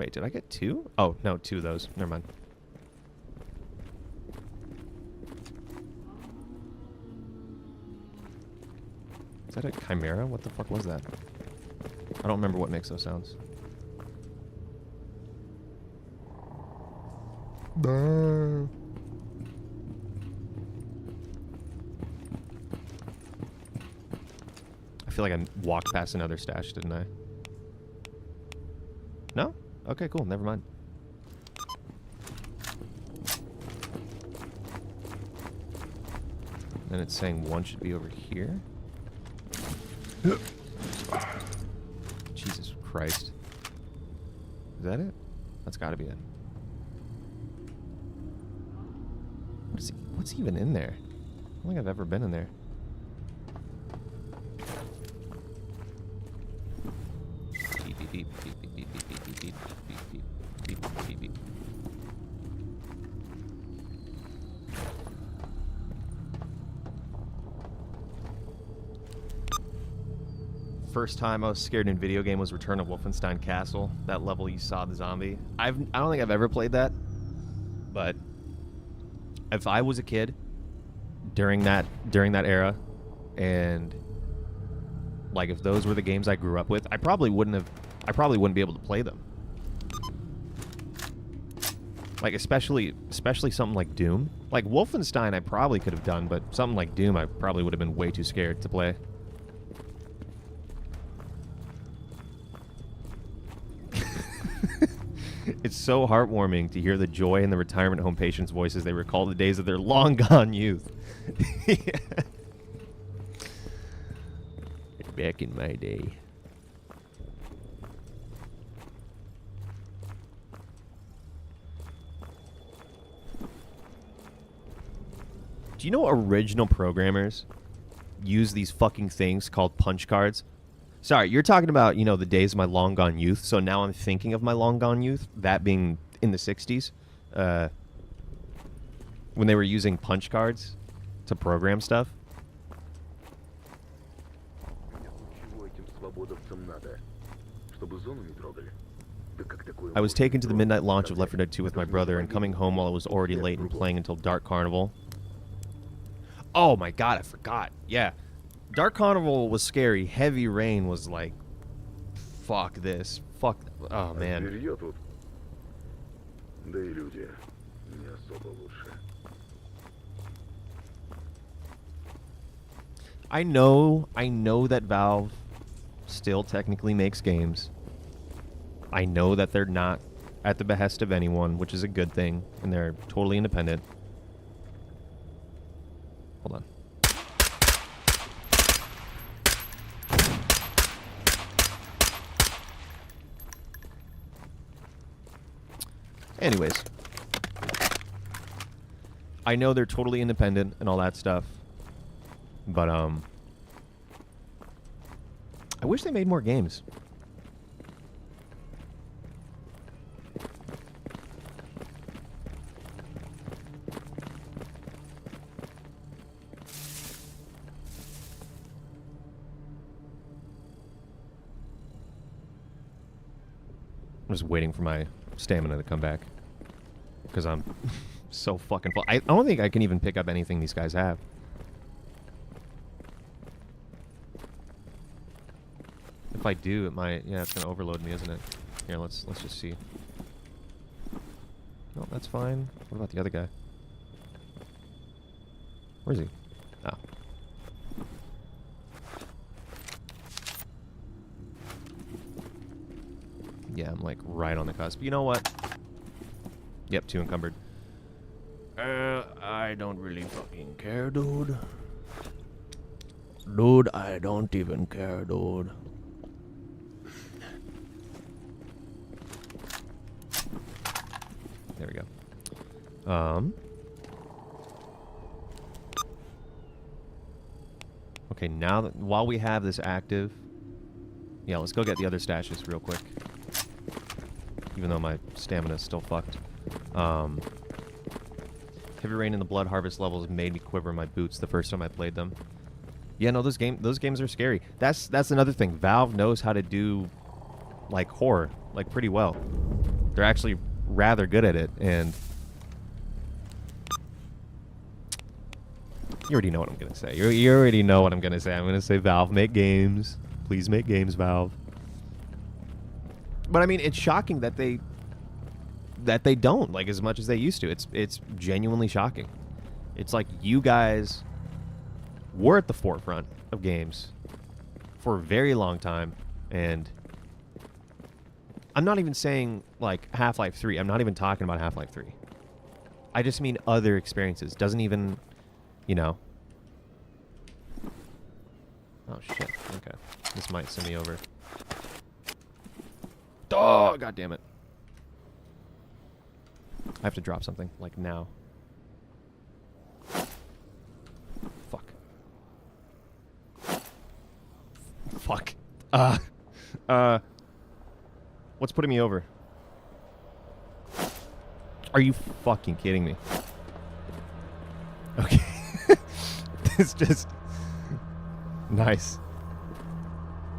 Wait, did I get 2? Oh, no, 2 of those. Never mind. Is that a chimera? What the fuck was that? I don't remember what makes those sounds. I feel like I walked past another stash, didn't I? No? Okay, cool. Never mind. Then it's saying one should be over here. Jesus Christ. Is that it? That's gotta be it. What's even in there? I don't think I've ever been in there. Beep, beep, beep, beep, beep, beep, beep, beep, beep, beep, beep, beep, beep, beep. First time I was scared in a video game was Return of Wolfenstein Castle. That level you saw the zombie. I don't think I've ever played that, but if I was a kid during that era, and like if those were the games I grew up with, I probably wouldn't be able to play them. Like especially something like Doom. Like Wolfenstein I probably could have done, but something like Doom I probably would have been way too scared to play. It's so heartwarming to hear the joy in the retirement home patients' voices. They recall the days of their long-gone youth. Back in my day. Do you know original programmers use these fucking things called punch cards? Sorry, you're talking about, you know, the days of my long-gone youth, so now I'm thinking of my long-gone youth, that being in the 60s, when they were using punch cards to program stuff. I was taken to the midnight launch of Left 4 Dead 2 with my brother, and coming home while it was already late and playing until Dark Carnival. Oh my god, I forgot. Yeah. Dark Carnival was scary. Heavy Rain was like, fuck this. Fuck. Oh, man. I know that Valve still technically makes games. I know that they're not at the behest of anyone, which is a good thing, and they're totally independent. Hold on. Anyways, I know they're totally independent and all that stuff, but I wish they made more games. I'm just waiting for my stamina to come back because I'm so fucking full. I don't think I can even pick up anything these guys have. If I do, it might. Yeah, it's gonna overload me, isn't it? Here, let's just see. No, that's fine. What about the other guy? Where is he? Oh. Yeah, I'm like right on the cusp. You know what? Yep, 2 encumbered. I don't really fucking care, dude. Dude, I don't even care, dude. There we go. Okay, now that while we have this active, yeah, let's go get the other stashes real quick. Even though my stamina is still fucked. Heavy Rain and the Blood Harvest levels made me quiver in my boots the first time I played them. Yeah, no, those games are scary. That's another thing. Valve knows how to do like horror. like pretty well. They're actually rather good at it, and you already know what I'm gonna say. You already know what I'm gonna say. I'm gonna say Valve, make games. Please make games, Valve. But I mean, it's shocking that they don't like as much as they used to. It's genuinely shocking. It's like you guys were at the forefront of games for a very long time, and I'm not even saying like Half-Life 3. I'm not even talking about Half-Life 3. I just mean other experiences. Doesn't even, you know. Oh shit. Okay. This might send me over. Oh, god damn it. I have to drop something like now. Fuck. Fuck. What's putting me over? Are you fucking kidding me? Okay. It's just nice.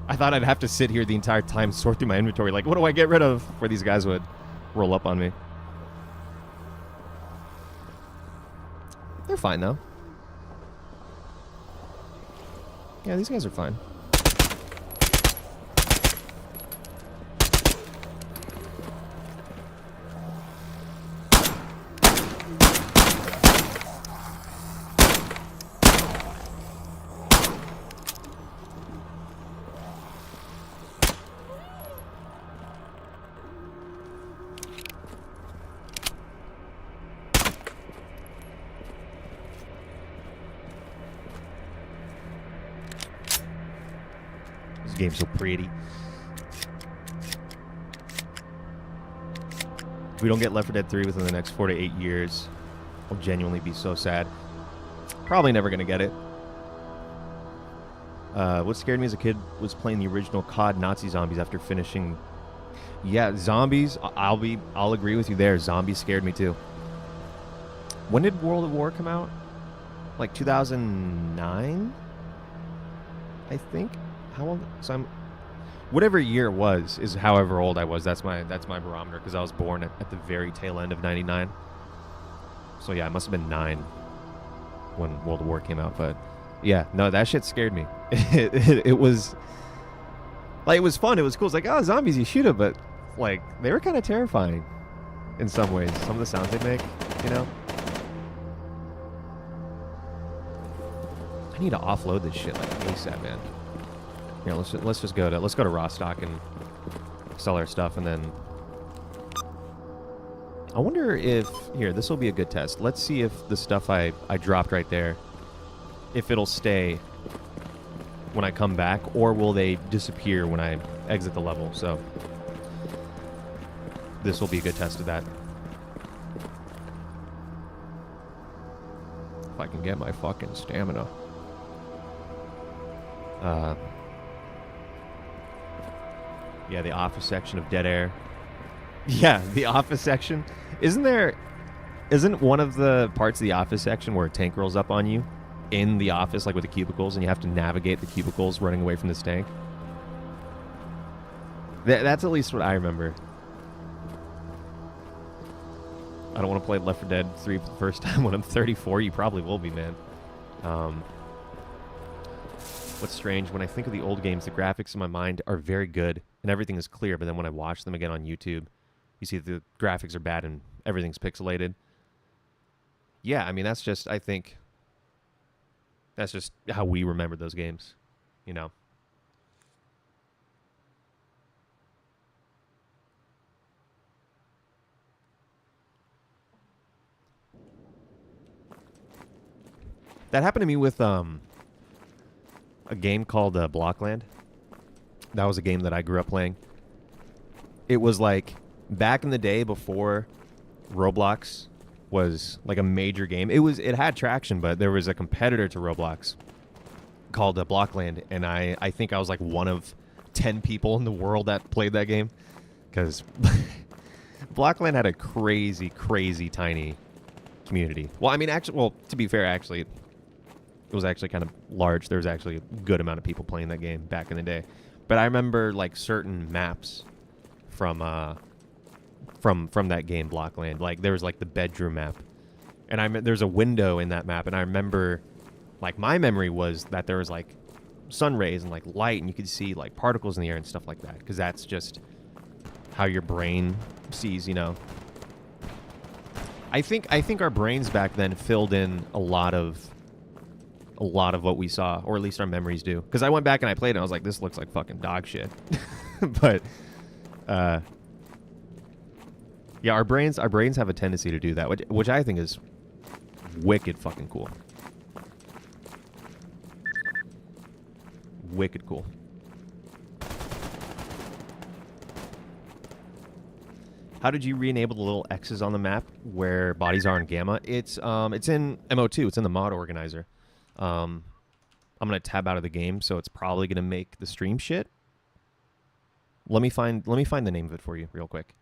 I thought I'd have to sit here the entire time, sort through my inventory. Like, what do I get rid of? Where these guys would roll up on me. They're fine, though. Yeah, these guys are fine. This game's so pretty. If we don't get Left 4 Dead 3 within the next 4 to 8 years, I'll genuinely be so sad. Probably never gonna get it. What scared me as a kid was playing the original COD Nazi Zombies after finishing. Yeah, zombies. I'll agree with you there. Zombies scared me too. When did World at War come out? Like 2009, I think. How old? So I'm. Whatever year it was is however old I was. That's my barometer because I was born at the very tail end of '99. So yeah, I must have been 9 when World at War came out. But yeah, no, that shit scared me. It was like it was fun. It was cool. It's like, oh, zombies, you shoot them, but like they were kind of terrifying in some ways. Some of the sounds they make, you know. I need to offload this shit like ASAP, man. Here, let's just go to Rostock and sell our stuff, and then I wonder if here this will be a good test. Let's see if the stuff I dropped right there, if it'll stay when I come back, or will they disappear when I exit the level. So this will be a good test of that. If I can get my fucking stamina. Yeah, the office section of Dead Air. Yeah, the office section. Isn't one of the parts of the office section where a tank rolls up on you in the office, like with the cubicles, and you have to navigate the cubicles running away from this tank? That's at least what I remember. I don't want to play Left 4 Dead 3 for the first time when I'm 34. You probably will be, man. What's strange, when I think of the old games, the graphics in my mind are very good and everything is clear, but then when I watch them again on YouTube, you see the graphics are bad and everything's pixelated. Yeah, I mean, that's just, I think, that's just how we remember those games, you know? That happened to me with a game called Blockland. That was a game that I grew up playing. It was like back in the day before Roblox was like a major game. It had traction, but there was a competitor to Roblox called Blockland, and I think I was like one of 10 people in the world that played that game, because Blockland had a crazy tiny community. Well, I mean, actually, well, to be fair, actually, it was actually kind of large. There was actually a good amount of people playing that game back in the day. But I remember like certain maps from that game Blockland. Like there was like the bedroom map, and there's a window in that map, and I remember, like my memory was that there was like sun rays and like light, and you could see like particles in the air and stuff like that, because that's just how your brain sees, you know. I think our brains back then filled in a lot of what we saw, or at least our memories do. Because I went back and I played it and I was like, this looks like fucking dog shit. But yeah, our brains have a tendency to do that, which I think is wicked fucking cool. Wicked cool. How did you re-enable the little X's on the map where bodies are in Gamma? It's in MO2. It's in the mod organizer. I'm gonna tab out of the game, so it's probably gonna make the stream shit. Let me find the name of it for you real quick.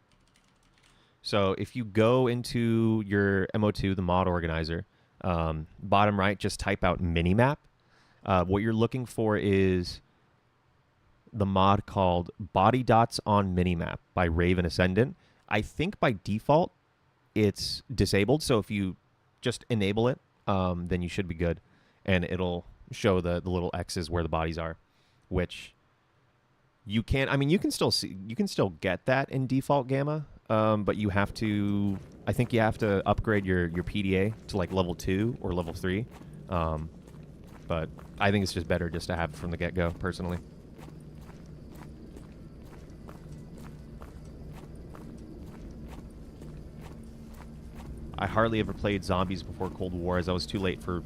So if you go into your MO2, the mod organizer, bottom right, just type out minimap. What you're looking for is the mod called Body Dots on Minimap by Raven Ascendant. I think by default it's disabled, so if you just enable it, then you should be good, and it'll show the little X's where the bodies are, which you can't. I mean, you can still get that in default Gamma, but you have to. I think you have to upgrade your PDA to like level 2 or level 3. But I think it's just better just to have it from the get-go, personally. I hardly ever played zombies before Cold War, as I was too late for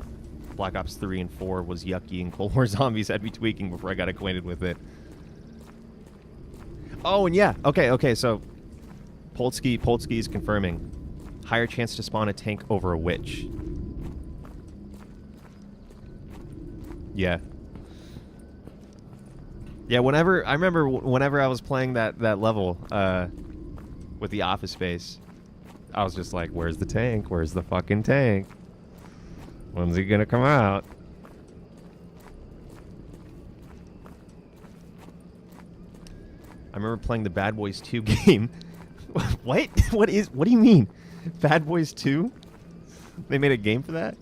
Black Ops 3 and 4 was yucky, and Cold War zombies had me tweaking before I got acquainted with it. Oh, and yeah, okay, so Polsky is confirming. Higher chance to spawn a tank over a witch. Yeah. Yeah, I remember whenever I was playing that level with the Office Space, I was just like, where's the tank? Where's the fucking tank? When's he gonna come out? I remember playing the Bad Boys 2 game. What? What do you mean? Bad Boys 2? They made a game for that?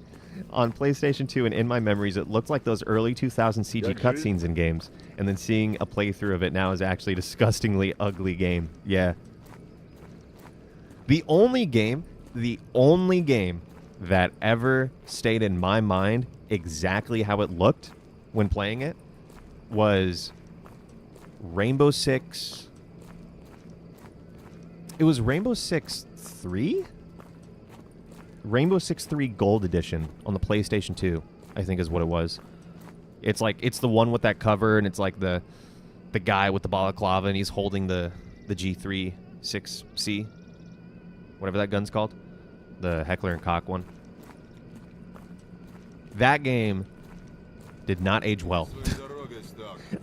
On PlayStation 2, and in my memories, it looked like those early 2000 CG cutscenes in games. And then seeing a playthrough of it now is actually a disgustingly ugly game. Yeah. The only game that ever stayed in my mind exactly how it looked when playing it was Rainbow Six. It was Rainbow Six 3? Rainbow Six 3 Gold Edition on the PlayStation 2, I think is what it was. It's the one with that cover, and it's like the guy with the balaclava, and he's holding the G3 6C, whatever that gun's called, the Heckler and Koch one. That game did not age well.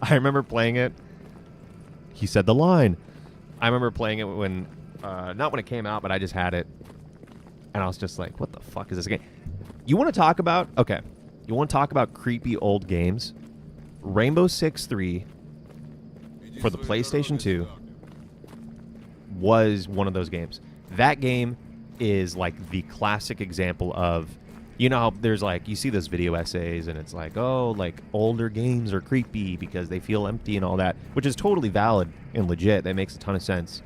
I remember playing it. He said the line. I remember playing it when, not when it came out, but I just had it. And I was just like, what the fuck is this game? You want to talk about, okay, you want to talk about creepy old games? Rainbow Six 3 for the PlayStation 2 was one of those games. That game is like the classic example of, you know how there's like, you see those video essays and it's like, oh, like older games are creepy because they feel empty and all that, which is totally valid and legit. That makes a ton of sense.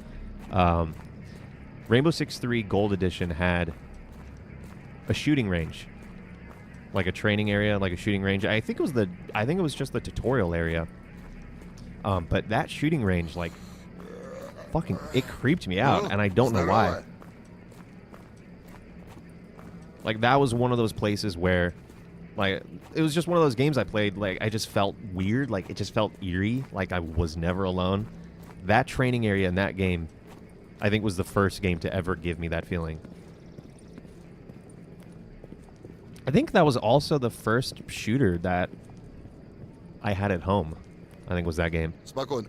Rainbow Six 3 Gold Edition had a shooting range, like a training area, like a shooting range. I think it was just the tutorial area. But that shooting range, like, fucking, it creeped me out, and I don't know why. Like, that was one of those places where, like, it was just one of those games I played, like, I just felt weird, like, it just felt eerie, like I was never alone. That training area in that game, I think, was the first game to ever give me that feeling. I think that was also the first shooter that I had at home. I think was that game. Спокойно.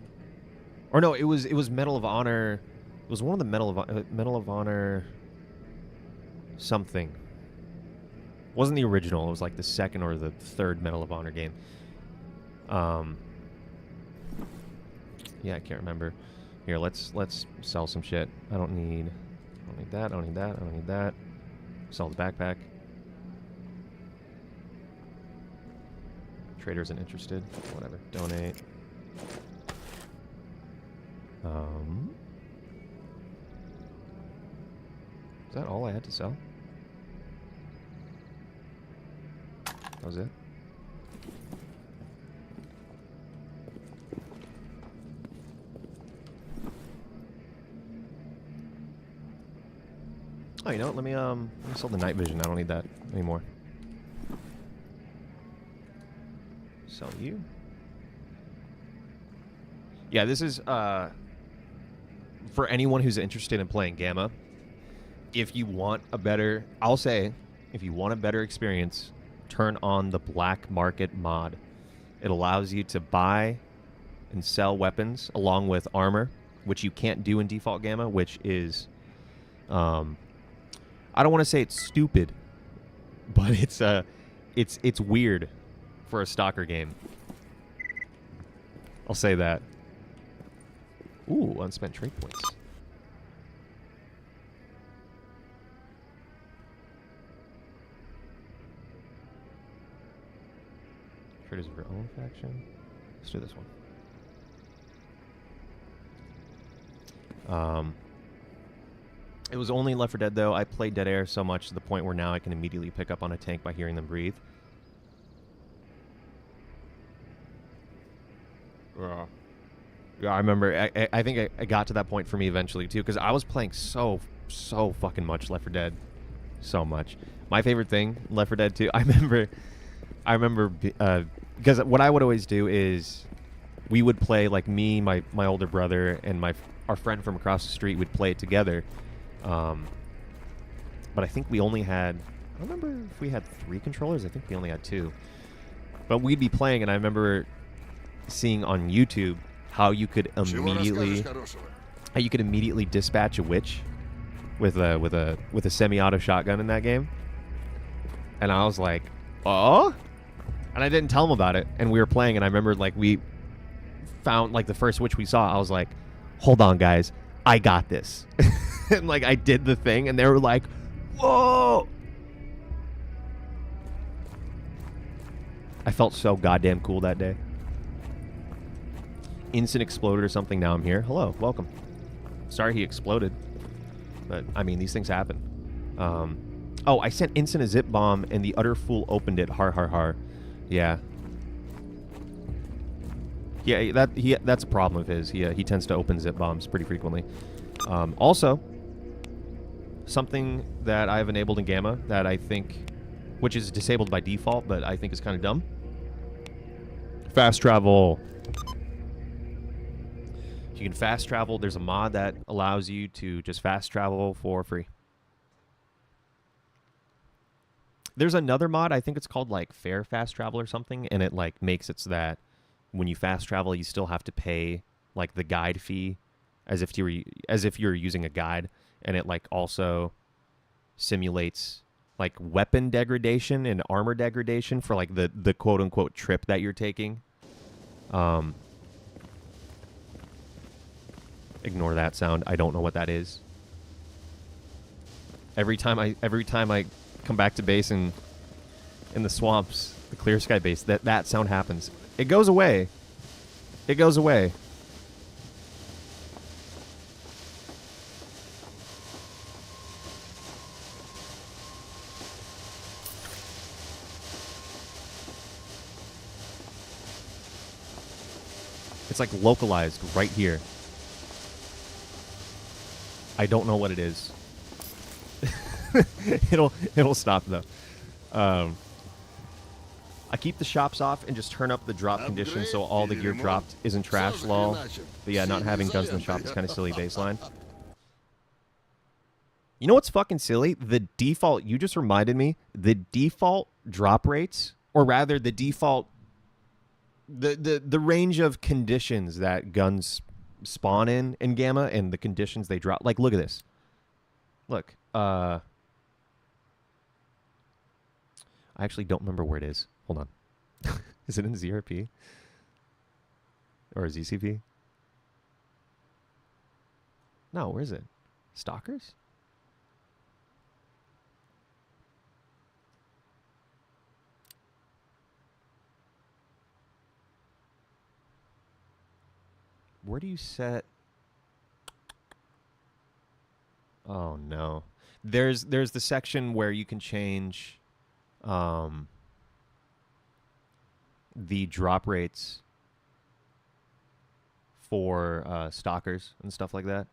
Or no, it was Medal of Honor. It was one of the Medal of Honor something. It wasn't the original. It was like the second or the third Medal of Honor game. Yeah, I can't remember. Here, let's sell some shit. I don't need that. I don't need that. I don't need that. Sell the backpack. Trader isn't interested. Whatever. Donate. Is that all I had to sell? That was it? Oh, you know what? Let me sell the night vision. I don't need that anymore. Sell you. Yeah, this is for anyone who's interested in playing Gamma. If you want a better, I'll say, if you want a better experience, turn on the Black Market mod. It allows you to buy and sell weapons along with armor, which you can't do in default Gamma, which is, I don't want to say it's stupid, but it's weird for a Stalker game. I'll say that. Ooh, unspent trade points. Traders of your own faction. Let's do this one. It was only Left 4 Dead, though. I played Dead Air so much to the point where now I can immediately pick up on a tank by hearing them breathe. Yeah, I remember. I think I got to that point for me eventually, too, because I was playing so fucking much Left 4 Dead. So much. My favorite thing, Left 4 Dead 2, I remember, because what I would always do is we would play, like me, my older brother, and our friend from across the street would play it together. But I think we only had, I don't remember if we had 3 controllers. I think we only had 2. But we'd be playing, and I remember seeing on YouTube how you could immediately dispatch a witch with a semi-auto shotgun in that game. And I was like, oh? And I didn't tell him about it. And we were playing, and I remember, like, we found, like, the first witch we saw. I was like, hold on, guys. I got this. And, like, I did the thing, and they were like, whoa! I felt so goddamn cool that day. Instant exploded or something. Now I'm here. Hello. Welcome. Sorry he exploded. But, I mean, these things happen. Oh, I sent Instant a zip bomb, and the utter fool opened it. Har, har, har. Yeah. Yeah, that's a problem of his. He tends to open zip bombs pretty frequently. Also, something that I've enabled in Gamma that I think, which is disabled by default, but I think is kind of dumb. Fast travel. You can fast travel. There's a mod that allows you to just fast travel for free. There's another mod, I think it's called like Fair Fast Travel or something, and it like makes it so that when you fast travel, you still have to pay like the guide fee as if you're using a guide, and it like also simulates like weapon degradation and armor degradation for like the quote unquote trip that you're taking. Ignore that sound. I don't know what that is. Every time I come back to base in the swamps, the Clear Sky base, that sound happens. It goes away. It goes away. It's like localized right here. I don't know what it is. It'll stop though. I keep the shops off and just turn up the drop condition so all the gear dropped isn't trash, lol. But yeah, not having guns in the shop is kind of silly baseline. You know what's fucking silly? The default, you just reminded me, the default drop rates, or rather the default, the range of conditions that guns spawn in Gamma and the conditions they drop. Like, look at this. Look, I actually don't remember where it is. Hold on. Is it in ZRP? Or ZCP? No, where is it? Stalkers? Where do you set? Oh no. There's the section where you can change the drop rates for stalkers and stuff like that.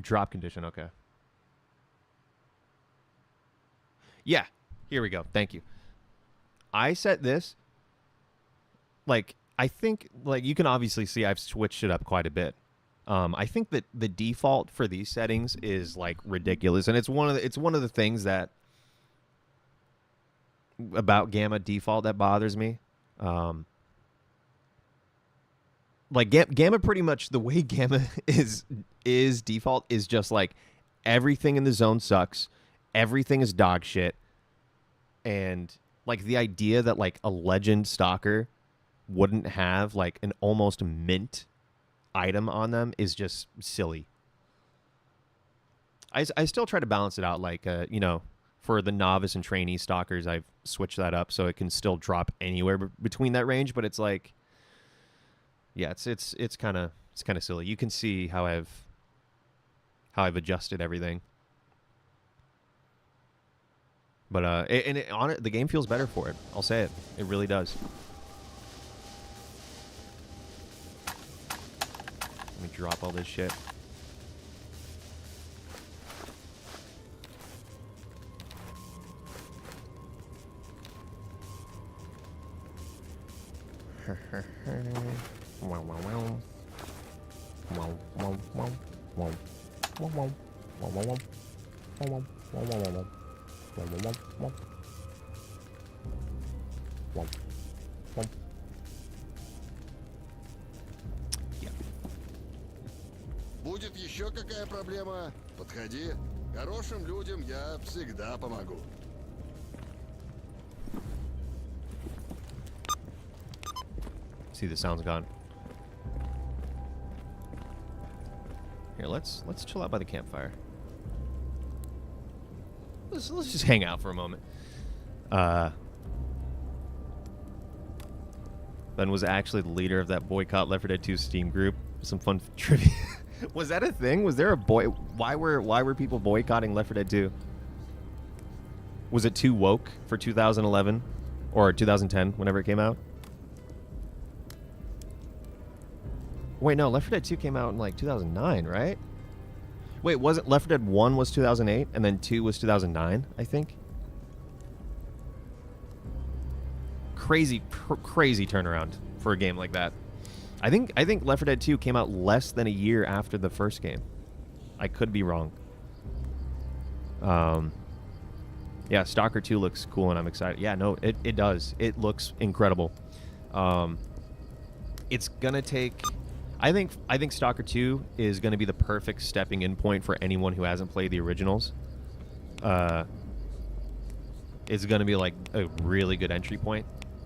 Drop condition, okay. Yeah, here we go. Thank you. I set this, like, I think, like, you can obviously see I've switched it up quite a bit. I think that the default for these settings is, like, ridiculous, and it's one of the things that about Gamma default that bothers me. Like Gamma, pretty much the way Gamma is default is just like everything in the zone sucks, everything is dog shit, and like the idea that like a legend stalker wouldn't have like an almost mint item on them is just silly. I still try to balance it out, like you know, for the novice and trainee stalkers, I've switched that up so it can still drop anywhere between that range, but it's like, yeah, it's kind of silly. You can see how I've adjusted everything, but the game feels better for it. I'll say it. It really does. Let me drop all this shit. Wow, wow, wow. Wow, wow, wow. Wow. Wow, wow. Wow, wow, wow. Wow, wow. Wow, wow, wow, wow. Wow, wow, wow, wow. Wow. Wow. Yeah. Будет еще какая проблема? Подходи. Хорошим людям я всегда помогу. See, the sound's gone. Here, let's chill out by the campfire. Let's just hang out for a moment. Ben was actually the leader of that boycott Left 4 Dead 2 Steam group. Some fun trivia. Was that a thing? Was there a why were people boycotting Left 4 Dead 2? Was it too woke for 2011 or 2010, whenever it came out? Wait, no, Left 4 Dead 2 came out in like 2009, right? Wait, wasn't Left 4 Dead 1 was 2008 and then 2 was 2009, I think? Crazy turnaround for a game like that. I think Left 4 Dead 2 came out less than a year after the first game. I could be wrong. Yeah, Stalker 2 looks cool and I'm excited. Yeah, no, it does. It looks incredible. It's gonna take... I think Stalker 2 is going to be the perfect stepping in point for anyone who hasn't played the originals. It's going to be like a really good entry point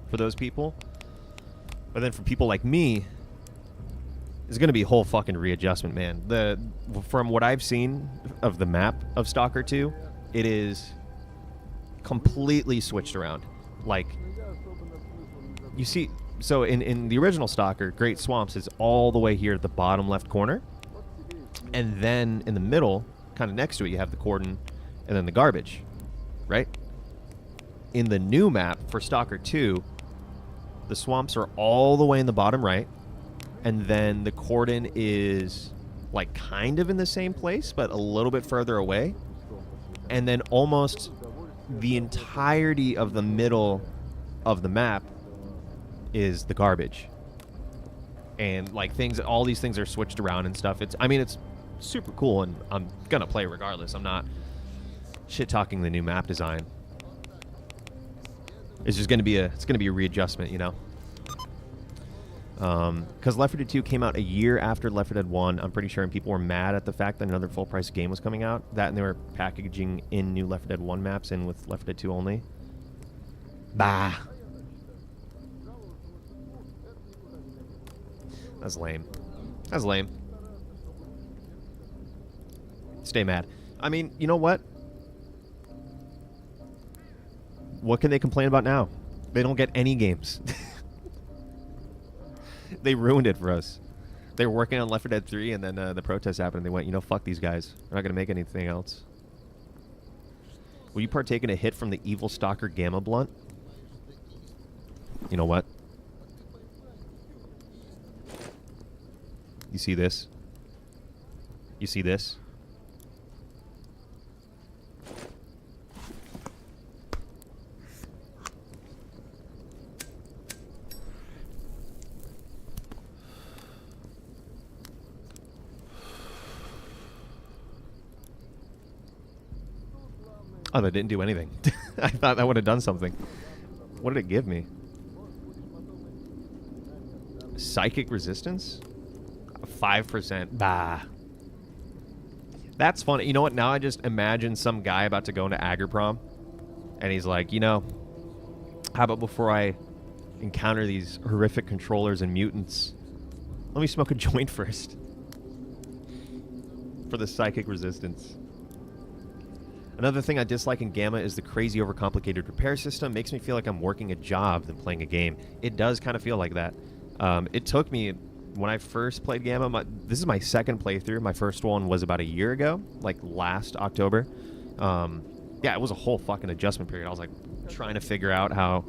for those people. But then for people like me, it's going to be a whole fucking readjustment, man. From what I've seen of the map of Stalker 2, it is completely switched around. Like, you see... So in the original Stalker, Great Swamps is all the way here at the bottom left corner. And then in the middle, kind of next to it, you have the cordon and then the garbage, right? In the new map for Stalker 2, the swamps are all the way in the bottom right. And then the cordon is like kind of in the same place, but a little bit further away. And then almost the entirety of the middle of the map is the garbage, and like all these things are switched around and stuff. It's super cool, and I'm gonna play regardless. I'm not shit talking the new map design. It's just gonna be a readjustment, you know. Because Left 4 Dead 2 came out a year after Left 4 Dead 1, I'm pretty sure, and people were mad at the fact that another full-price game was coming out. That and they were packaging in new Left 4 Dead 1 maps in with Left 4 Dead 2 only. Bah! That's lame. That's lame. Stay mad. I mean, you know what? What can they complain about now? They don't get any games. They ruined it for us. They were working on Left 4 Dead 3, and then the protests happened, and they went, you know, fuck these guys. We're not going to make anything else. Will you partake in a hit from the evil Stalker Gamma Blunt? You know what? You see this? You see this? Oh, that didn't do anything. I thought that would have done something. What did it give me? Psychic resistance? 5%. Bah. That's funny. You know what? Now I just imagine some guy about to go into Agroprom, and he's like, you know, how about before I encounter these horrific controllers and mutants, let me smoke a joint first. For the psychic resistance. Another thing I dislike in Gamma is the crazy overcomplicated repair system. Makes me feel like I'm working a job than playing a game. It does kind of feel like that. It took me, when I first played Gamma, this is my second playthrough. My first one was about a year ago, like last October. Yeah, it was a whole fucking adjustment period. I was like trying to figure out how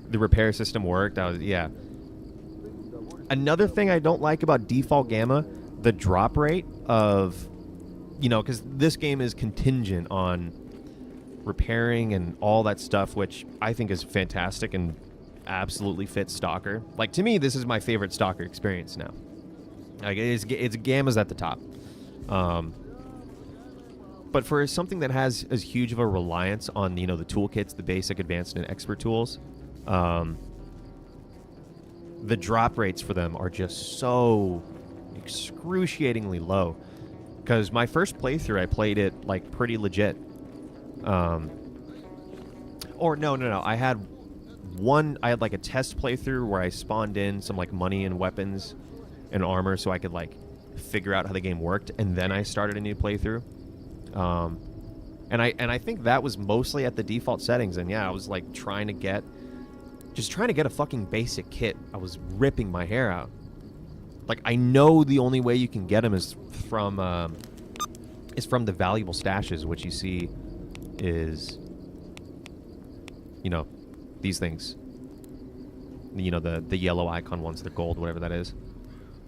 the repair system worked. Yeah. Another thing I don't like about default Gamma, the drop rate of, you know, because this game is contingent on repairing and all that stuff, which I think is fantastic and absolutely fits Stalker. Like, to me, this is my favorite Stalker experience now. Like, it's Gamma's at the top. But for something that has as huge of a reliance on, you know, the toolkits, the basic, advanced, and expert tools, the drop rates for them are just so excruciatingly low. Because my first playthrough, I played it, like, pretty legit. Or, no. I had like, a test playthrough where I spawned in some, like, money and weapons and armor so I could, like, figure out how the game worked. And then I started a new playthrough. And I think that was mostly at the default settings. And, yeah, I was, like, trying to get a fucking basic kit. I was ripping my hair out. Like, I know the only way you can get them is from the valuable stashes, which you see is, you know, these things. You know, the yellow icon ones, the gold, whatever that is.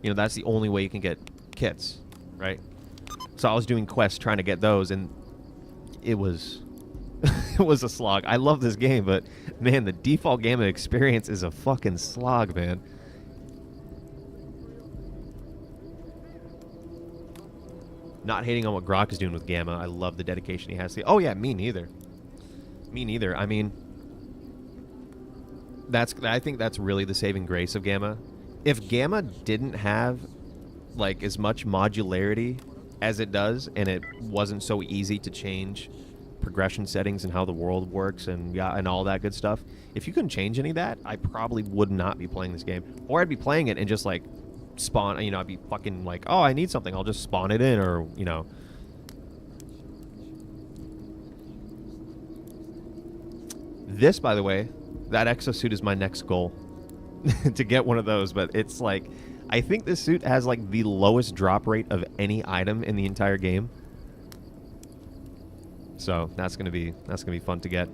You know, that's the only way you can get kits, right? So I was doing quests trying to get those, and it was it was a slog. I love this game, but man, the default Gamma experience is a fucking slog, man. Not hating on what Grok is doing with Gamma. I love the dedication he has to. Oh yeah, me neither. Me neither. I mean, I think that's really the saving grace of Gamma. If Gamma didn't have like as much modularity as it does, and it wasn't so easy to change progression settings and how the world works and all that good stuff, if you couldn't change any of that, I probably would not be playing this game. Or I'd be playing it and just like spawn, you know, I'd be fucking like, oh, I need something, I'll just spawn it in, or, you know. This, by the way, that exosuit is my next goal. To get one of those, but it's like, I think this suit has like the lowest drop rate of any item in the entire game. So that's gonna be fun to get.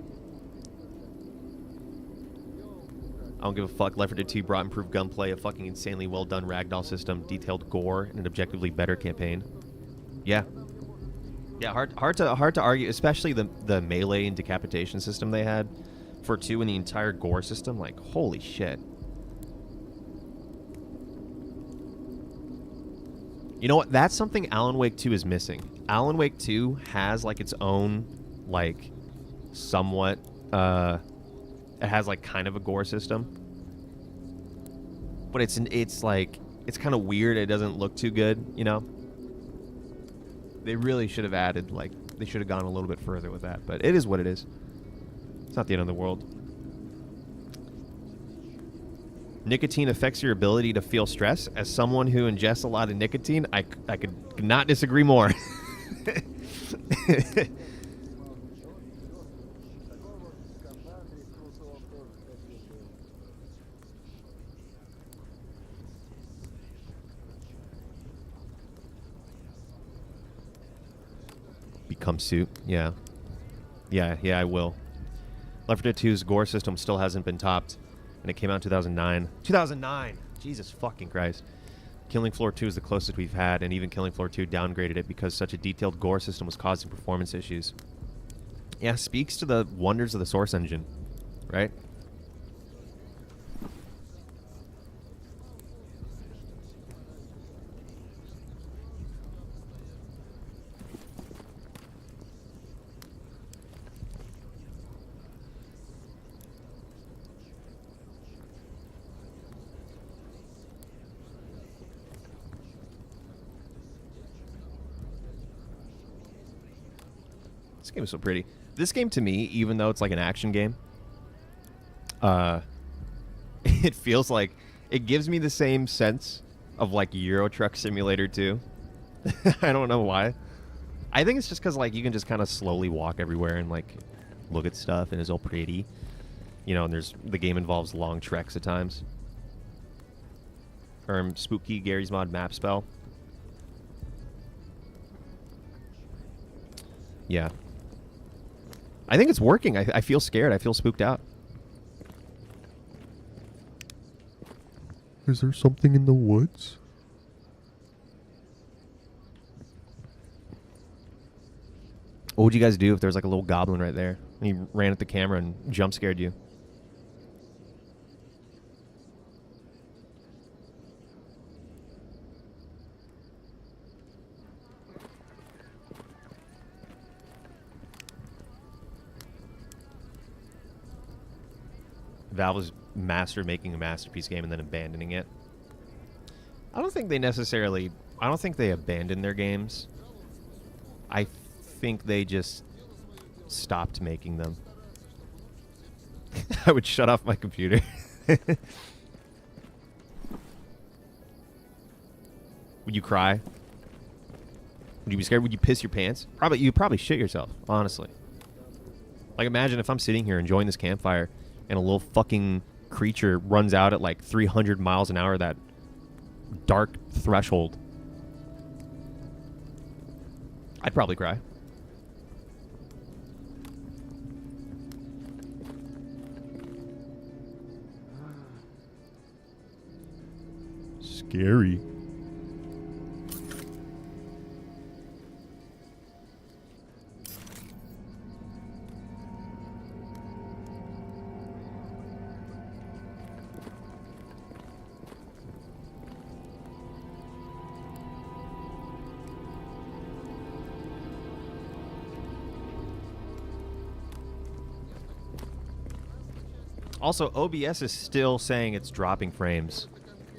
I don't give a fuck. Left 4 Dead 2 brought improved gunplay, a fucking insanely well done ragdoll system, detailed gore, and an objectively better campaign. Yeah. Yeah, hard to argue, especially the melee and decapitation system they had for 2 and the entire gore system. Like, holy shit. You know what? That's something Alan Wake 2 is missing. Alan Wake 2 has like its own, like, somewhat, it has like kind of a gore system. but it's like it's kind of weird. It doesn't look too good, you know. They really should have added, like, they should have gone a little bit further with that, but it is what it is. It's not the end of the world. Nicotine affects your ability to feel stress. As someone who ingests a lot of nicotine, I could not disagree more. Become suit. Yeah, I will. Left 4 Dead 2's gore system still hasn't been topped, and it came out in 2009. 2009! Jesus fucking Christ. Killing Floor 2 is the closest we've had, and even Killing Floor 2 downgraded it because such a detailed gore system was causing performance issues. Yeah, speaks to the wonders of the Source engine, right? This game is so pretty. This game, to me, even though it's like an action game, it feels like it gives me the same sense of like Euro Truck Simulator 2. I don't know why. I think it's just because like you can just kind of slowly walk everywhere and like look at stuff, and it's all pretty, you know. And the game involves long treks at times. Spooky Gary's Mod map spell. Yeah. I think it's working. I feel scared. I feel spooked out. Is there something in the woods? What would you guys do if there's like a little goblin right there and he ran at the camera and jump scared you? Valve was making a masterpiece game and then abandoning it. I don't think they abandoned their games. I think they just stopped making them. I would shut off my computer. Would you cry? Would you be scared? Would you piss your pants? You'd probably shit yourself, honestly. Like, imagine if I'm sitting here enjoying this campfire and a little fucking creature runs out at like 300 miles an hour, that dark threshold. I'd probably cry. Scary. Also, OBS is still saying it's dropping frames.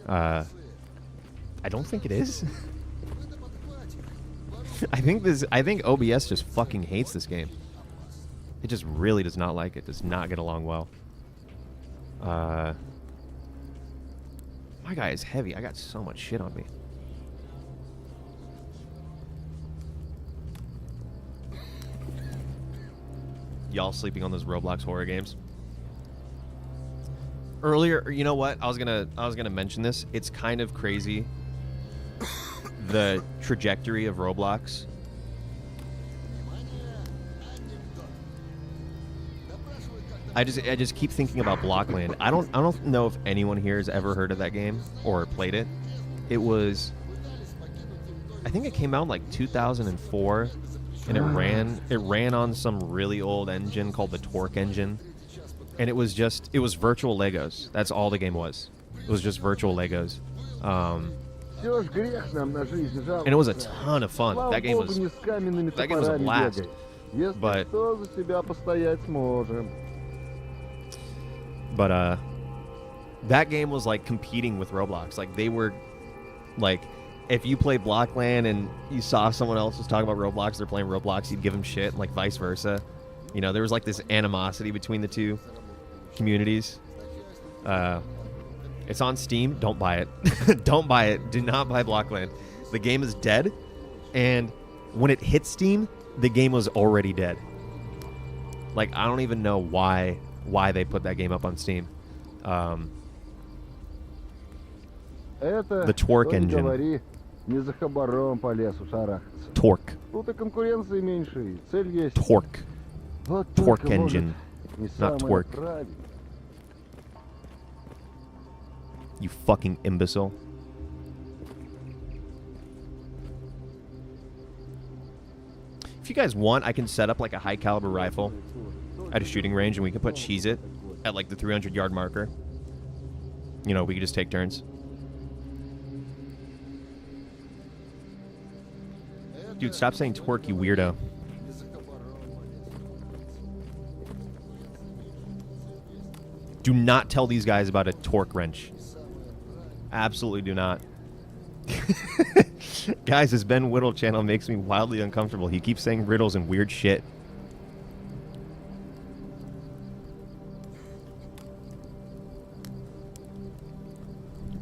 I don't think it is. I think OBS just fucking hates this game. It just really does not like it. Does not get along well. My guy is heavy. I got so much shit on me. Y'all sleeping on those Roblox horror games? Earlier, you know what? I was gonna mention this. It's kind of crazy, the trajectory of Roblox. I just keep thinking about Blockland. I don't know if anyone here has ever heard of that game or played it. It was, I think it came out in like 2004, and it ran on some really old engine called the Torque engine. And it was virtual Legos. That's all the game was. It was just virtual Legos. And it was a ton of fun. That game was a blast. But That game was like competing with Roblox. Like they were, like, if you played Blockland and you saw someone else was talking about Roblox, they're playing Roblox, you'd give them shit, like vice versa. You know, there was like this animosity between the two communities. It's on Steam. Don't buy it. Don't buy it. Do not buy Blockland. The game is dead, and when it hit Steam, the game was already dead. Like, I don't even know why they put that game up on Steam. The Twerk engine. Не за хабаром по лесу шарахаться. Torque. Тут и конкуренции меньше, и цель есть. Torque. Вот Torque только, может, engine. не Not самое twerk. правильное. You fucking imbecile. If you guys want, I can set up like a high caliber rifle at a shooting range and we can put cheese it at like the 300-yard marker. You know, we could just take turns. Dude, stop saying twerk, you weirdo. Do not tell these guys about a torque wrench. Absolutely do not. Guys, this Ben Whittle channel makes me wildly uncomfortable. He keeps saying riddles and weird shit.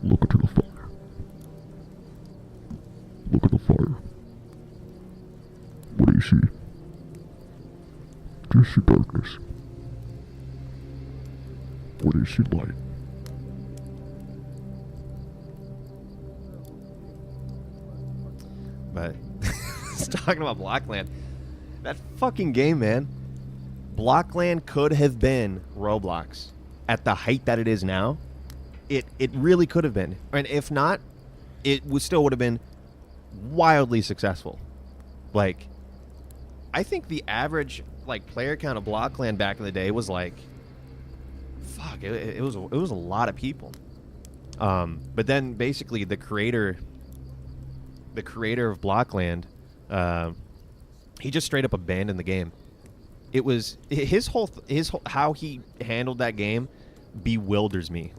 Look into the fire. Look at the fire. What do you see? Do you see darkness? Or do you see light? But talking about Blockland, that fucking game, man. Blockland could have been Roblox at the height that it is now. It really could have been, and if not, it still would have been wildly successful. Like, I think the average like player count of Blockland back in the day was like, fuck, it was a lot of people. But then basically the creator of Blockland, he just straight up abandoned the game. It was his whole how he handled that game bewilders me.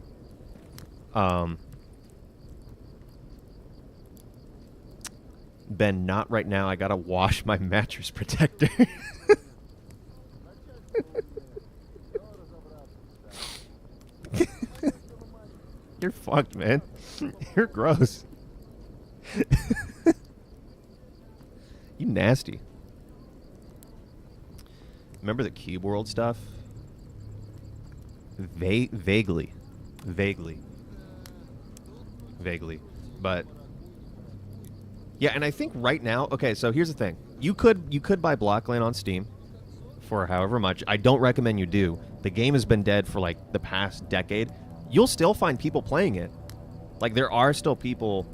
Ben, not right now. I gotta wash my mattress protector. You're fucked, man. You're gross. You nasty. Remember the Cube World stuff? Vaguely. But yeah, and I think right now, okay, so here's the thing. You could buy Blockland on Steam for however much. I don't recommend you do. The game has been dead for like the past decade. You'll still find people playing it. Like, there are still people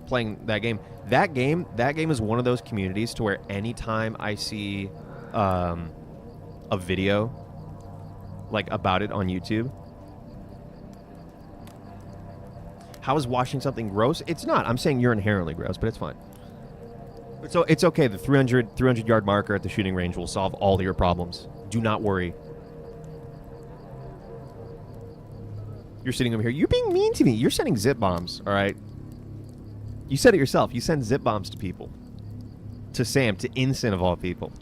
playing that game. That game is one of those communities to where anytime I see a video like about it on YouTube. How is washing something gross? It's not. I'm saying you're inherently gross, but it's fine. So it's okay. The 300-yard marker at the shooting range will solve all your problems. Do not worry. You're sitting over here. You're being mean to me. You're sending zip bombs, all right? You said it yourself. You send zip bombs to people. To Sam, to Instant of all people.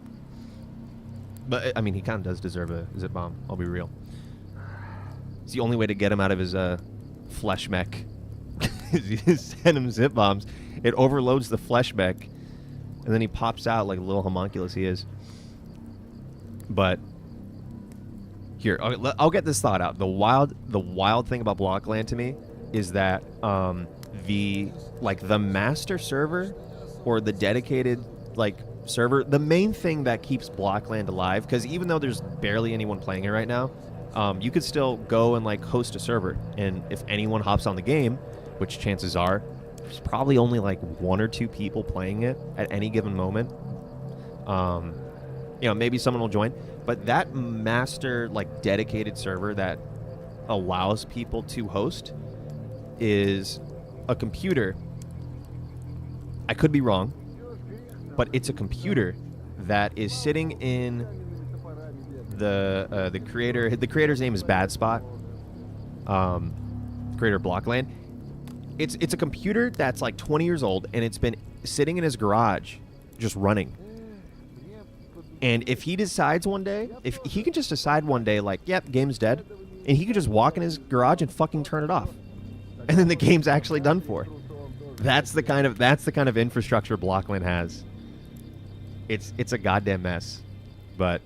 But, I mean, he kind of does deserve a zip bomb. I'll be real. It's the only way to get him out of his flesh mech. You send him zip bombs. It overloads the flesh mech. And then he pops out like a little homunculus he is. But here, I'll get this thought out. The wild thing about Blockland to me is that the master server or the dedicated like server, the main thing that keeps Blockland alive, because even though there's barely anyone playing it right now, you could still go and like host a server, and if anyone hops on the game, which chances are there's probably only like 1 or 2 people playing it at any given moment. You know, maybe someone will join, but that master like dedicated server that allows people to host is a computer. I could be wrong, but it's a computer that is sitting in the creator. The creator's name is Bad Spot. creator of Blockland. It's a computer that's like 20 years old, and it's been sitting in his garage just running. And if he decides one day, if he can just decide one day, like, yep, game's dead, and he could just walk in his garage and fucking turn it off, and then the game's actually done for. That's the kind of infrastructure Blockland has. It's a goddamn mess. But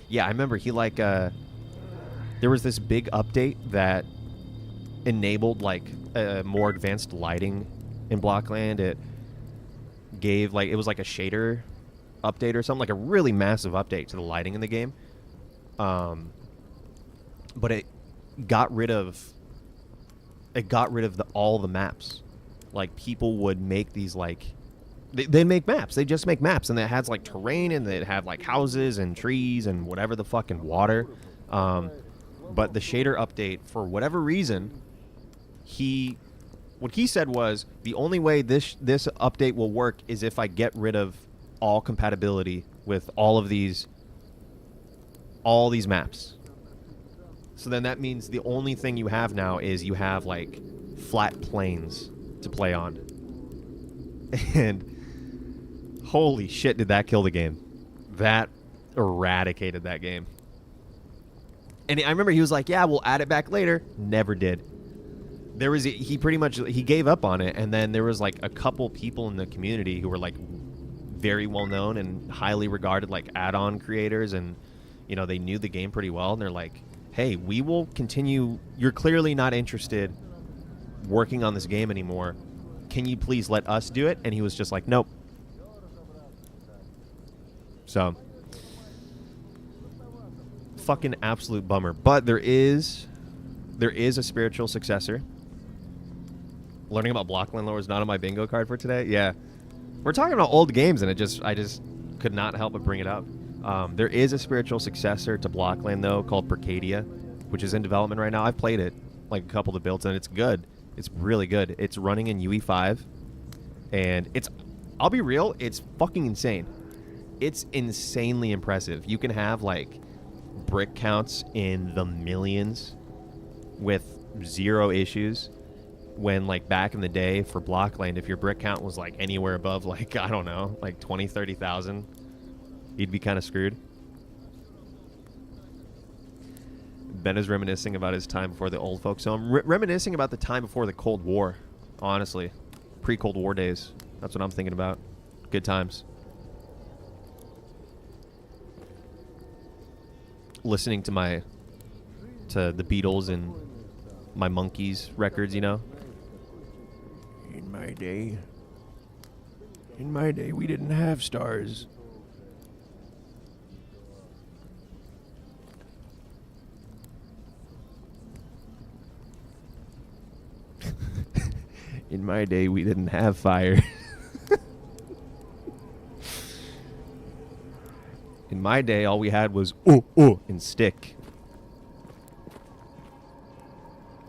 yeah, I remember he like there was this big update that enabled like more advanced lighting in Blockland. It gave like, it was like a shader update or something, like a really massive update to the lighting in the game. But it got rid of all the maps. Like, people would make these like, they make maps. They just make maps, and it has like terrain, and it had like houses and trees and whatever the fucking water. But the shader update, for whatever reason, what he said was, the only way this update will work is if I get rid of all compatibility with all these maps. So then that means the only thing you have now is you have like flat plains to play on. And holy shit, did that kill the game. That eradicated that game. And I remember he was like, yeah, we'll add it back later. Never did. He gave up on it, and then there was like a couple people in the community who were like very well known and highly regarded, like add-on creators, and you know, they knew the game pretty well, and they're like, hey, we will continue. You're clearly not interested working on this game anymore. Can you please let us do it? And he was just like, nope. So, fucking absolute bummer. But there is a spiritual successor. Learning about Blockland lore is not on my bingo card for today. Yeah, we're talking about old games, and I just could not help but bring it up. There is a spiritual successor to Blockland, though, called Percadia, which is in development right now. I've played it, like a couple of the builds, and it's good. It's really good. It's running in UE5, and I'll be real, it's fucking insane. It's insanely impressive. You can have, like, brick counts in the millions with zero issues, when, like, back in the day for Blockland, if your brick count was, like, anywhere above, like, I don't know, like 20, 30,000, you'd be kind of screwed. Ben is reminiscing about his time before the old folks home. Reminiscing about the time before the Cold War, honestly. Pre-Cold War days. That's what I'm thinking about. Good times. Listening to the Beatles and my Monkees records, you know? In my day, we didn't have stars. In my day, we didn't have fire. In my day, all we had was and stick.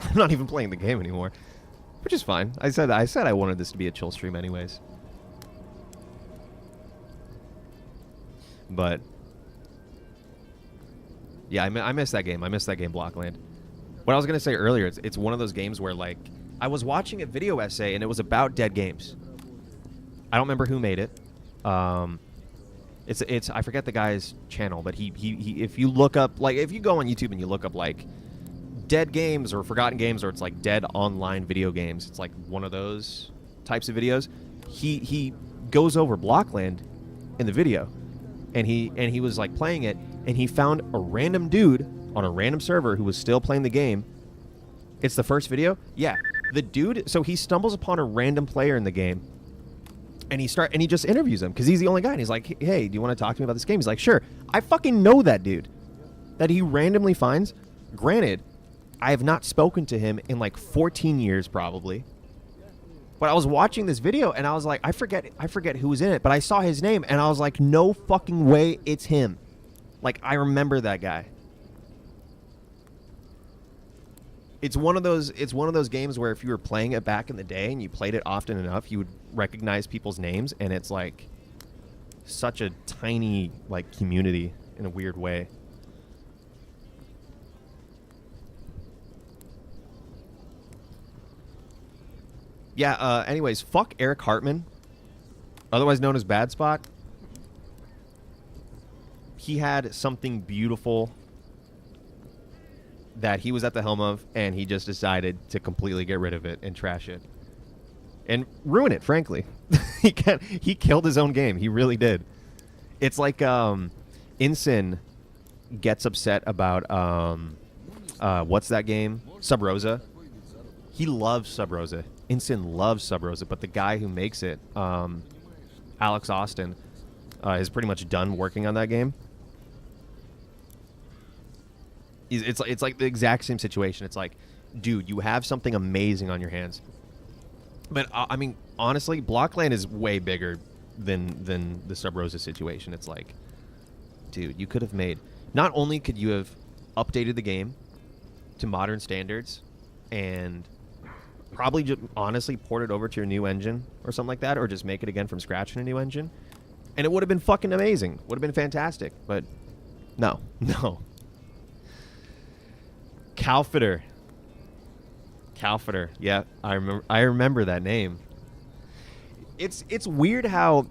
I'm not even playing the game anymore, which is fine. I said I wanted this to be a chill stream anyways. But yeah, I miss that game. I miss that game, Blockland. What I was gonna say earlier, it's one of those games where, like, I was watching a video essay and it was about dead games. I don't remember who made it. It's I forget the guy's channel, but he if you look up, like, if you go on YouTube and you look up like dead games or forgotten games, or it's like dead online video games, it's like one of those types of videos. He goes over Blockland in the video, and he was like playing it, and he found a random dude on a random server who was still playing the game. It's the first video. Yeah, the dude. So he stumbles upon a random player in the game, and he just interviews him because he's the only guy. And he's like, "Hey, do you want to talk to me about this game?" He's like, "Sure." I fucking know that dude that he randomly finds. Granted, I have not spoken to him in like 14 years probably. But I was watching this video and I was like, I forget who was in it, but I saw his name and I was like, no fucking way, it's him. Like, I remember that guy. It's one of those games where if you were playing it back in the day and you played it often enough, you would recognize people's names, and it's like such a tiny, like, community in a weird way. Yeah, anyways, fuck Eric Hartman, otherwise known as Bad Spot. He had something beautiful that he was at the helm of, and he just decided to completely get rid of it and trash it. And ruin it, frankly. He killed his own game. He really did. It's like Ensign gets upset about what's that game? Sub Rosa. He loves Sub Rosa. Ensign loves Sub Rosa, but the guy who makes it, Alex Austin, is pretty much done working on that game. It's like the exact same situation. It's like, dude, you have something amazing on your hands. But I mean, honestly, Blockland is way bigger than the Sub Rosa situation. It's like, dude, you could have made. Not only could you have updated the game to modern standards, and probably just honestly port it over to your new engine or something like that, or just make it again from scratch in a new engine, and it would have been fucking amazing. Would have been fantastic. But no. Calfitter. Yeah, I remember that name. It's weird how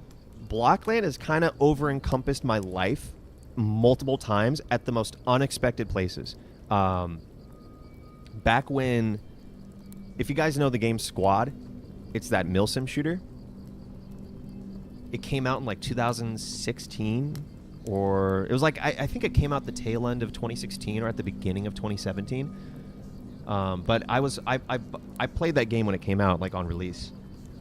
Blockland has kind of over-encompassed my life multiple times at the most unexpected places. Back when, if you guys know the game Squad, it's that milsim shooter. It came out in like 2016, or it was like I think it came out the tail end of 2016 or at the beginning of 2017. But I played that game when it came out, like on release,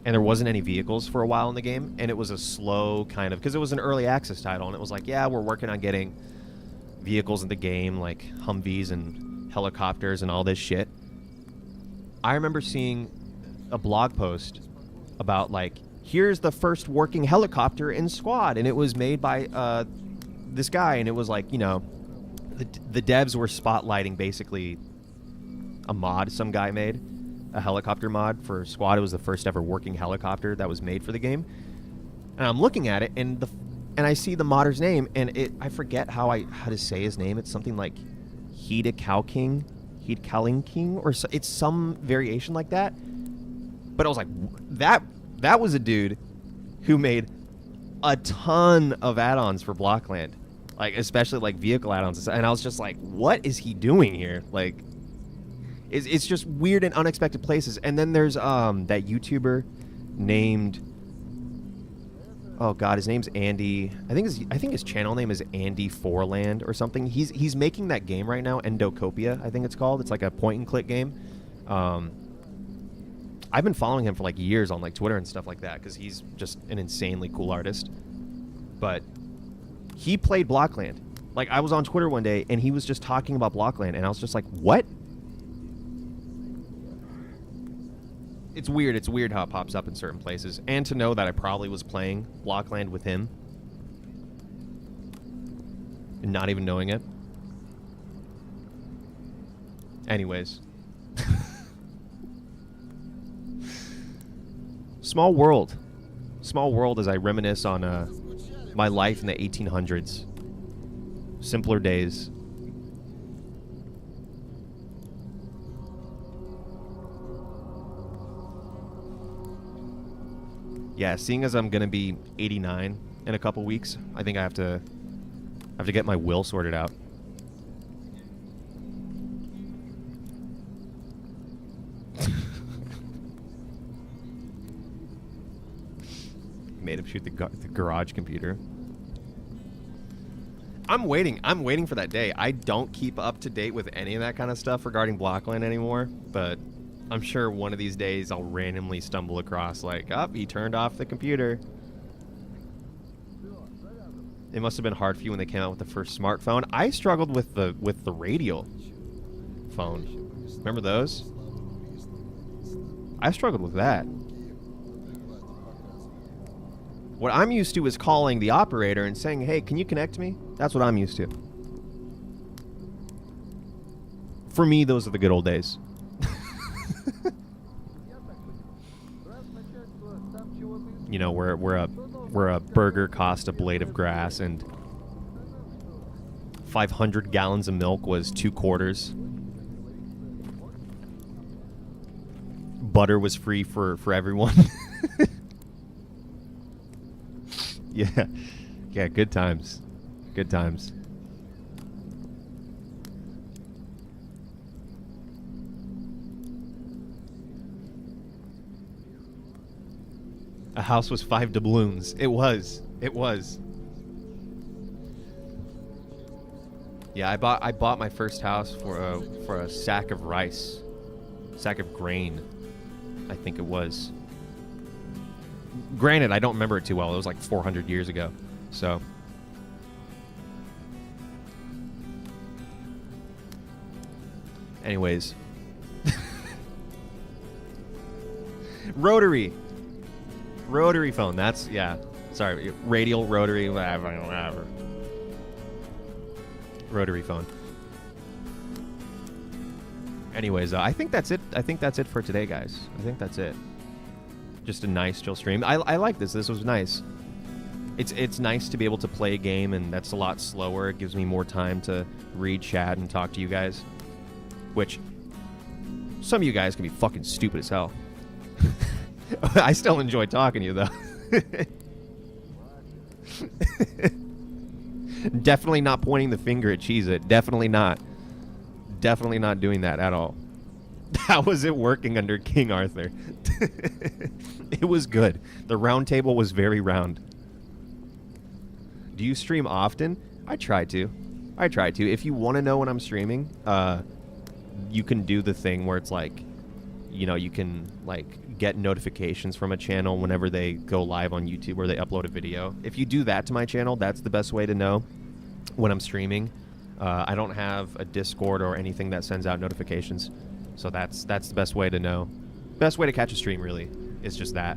and there wasn't any vehicles for a while in the game, and it was a slow kind of, because it was an early access title, and it was like, yeah, we're working on getting vehicles in the game, like Humvees and helicopters and all this shit. I remember seeing a blog post about like, here's the first working helicopter in Squad, and it was made by this guy, and it was like, you know, the devs were spotlighting basically a mod some guy made, a helicopter mod for Squad. It was the first ever working helicopter that was made for the game. And I'm looking at it, and I see the modder's name, and I forget how to say his name. It's something like Heidkalking, or it's some variation like that. But I was like, that was a dude who made a ton of add-ons for Blockland, like especially like vehicle add-ons, and I was just like, what is he doing here? Like, it's just weird and unexpected places. And then there's that YouTuber named, oh god, his name's Andy. I think his channel name is Andy Forland or something. He's making that game right now, Endocopia, I think it's called. It's like a point and click game. I've been following him for like years on like Twitter and stuff like that because he's just an insanely cool artist. But he played Blockland. Like, I was on Twitter one day and he was just talking about Blockland, and I was just like, what? It's weird. It's weird how it pops up in certain places. And to know that I probably was playing Blockland with him and not even knowing it. Anyways. Small world. Small world as I reminisce on my life in the 1800s. Simpler days. Yeah, seeing as I'm gonna be 89 in a couple weeks, I think I have to get my will sorted out. Made him shoot the garage computer. I'm waiting for that day. I don't keep up to date with any of that kind of stuff regarding Blockland anymore, but I'm sure one of these days I'll randomly stumble across like, oh, he turned off the computer. It must have been hard for you when they came out with the first smartphone. I struggled with the radial phone. Remember those? I struggled with that. What I'm used to is calling the operator and saying, hey, can you connect me? That's what I'm used to. For me, those are the good old days. You know, where a burger cost a blade of grass and 500 gallons of milk was 2 quarters. butter was free for everyone. Yeah. Yeah, good times. Good times. A house was 5 doubloons. It was. It was. Yeah, I bought my first house for a sack of rice. Sack of grain, I think it was. Granted, I don't remember it too well. It was like 400 years ago. So anyways. Rotary phone. That's, yeah. Sorry, radial, rotary, whatever. Rotary phone. Anyways, I think that's it. I think that's it for today, guys. I think that's it. Just a nice chill stream. I like this. This was nice. It's nice to be able to play a game, and that's a lot slower. It gives me more time to read chat and talk to you guys. Which, some of you guys can be fucking stupid as hell. I still enjoy talking to you, though. Definitely not pointing the finger at Cheez-It. Definitely not. Definitely not doing that at all. How was it working under King Arthur? It was good. The round table was very round. Do you stream often? I try to. If you want to know when I'm streaming, you can do the thing where it's like, you know, you can like get notifications from a channel whenever they go live on YouTube or they upload a video. If you do that to my channel, that's the best way to know when I'm streaming. I don't have a Discord or anything that sends out notifications, so that's the best way to know. Best way to catch a stream, really, is just that.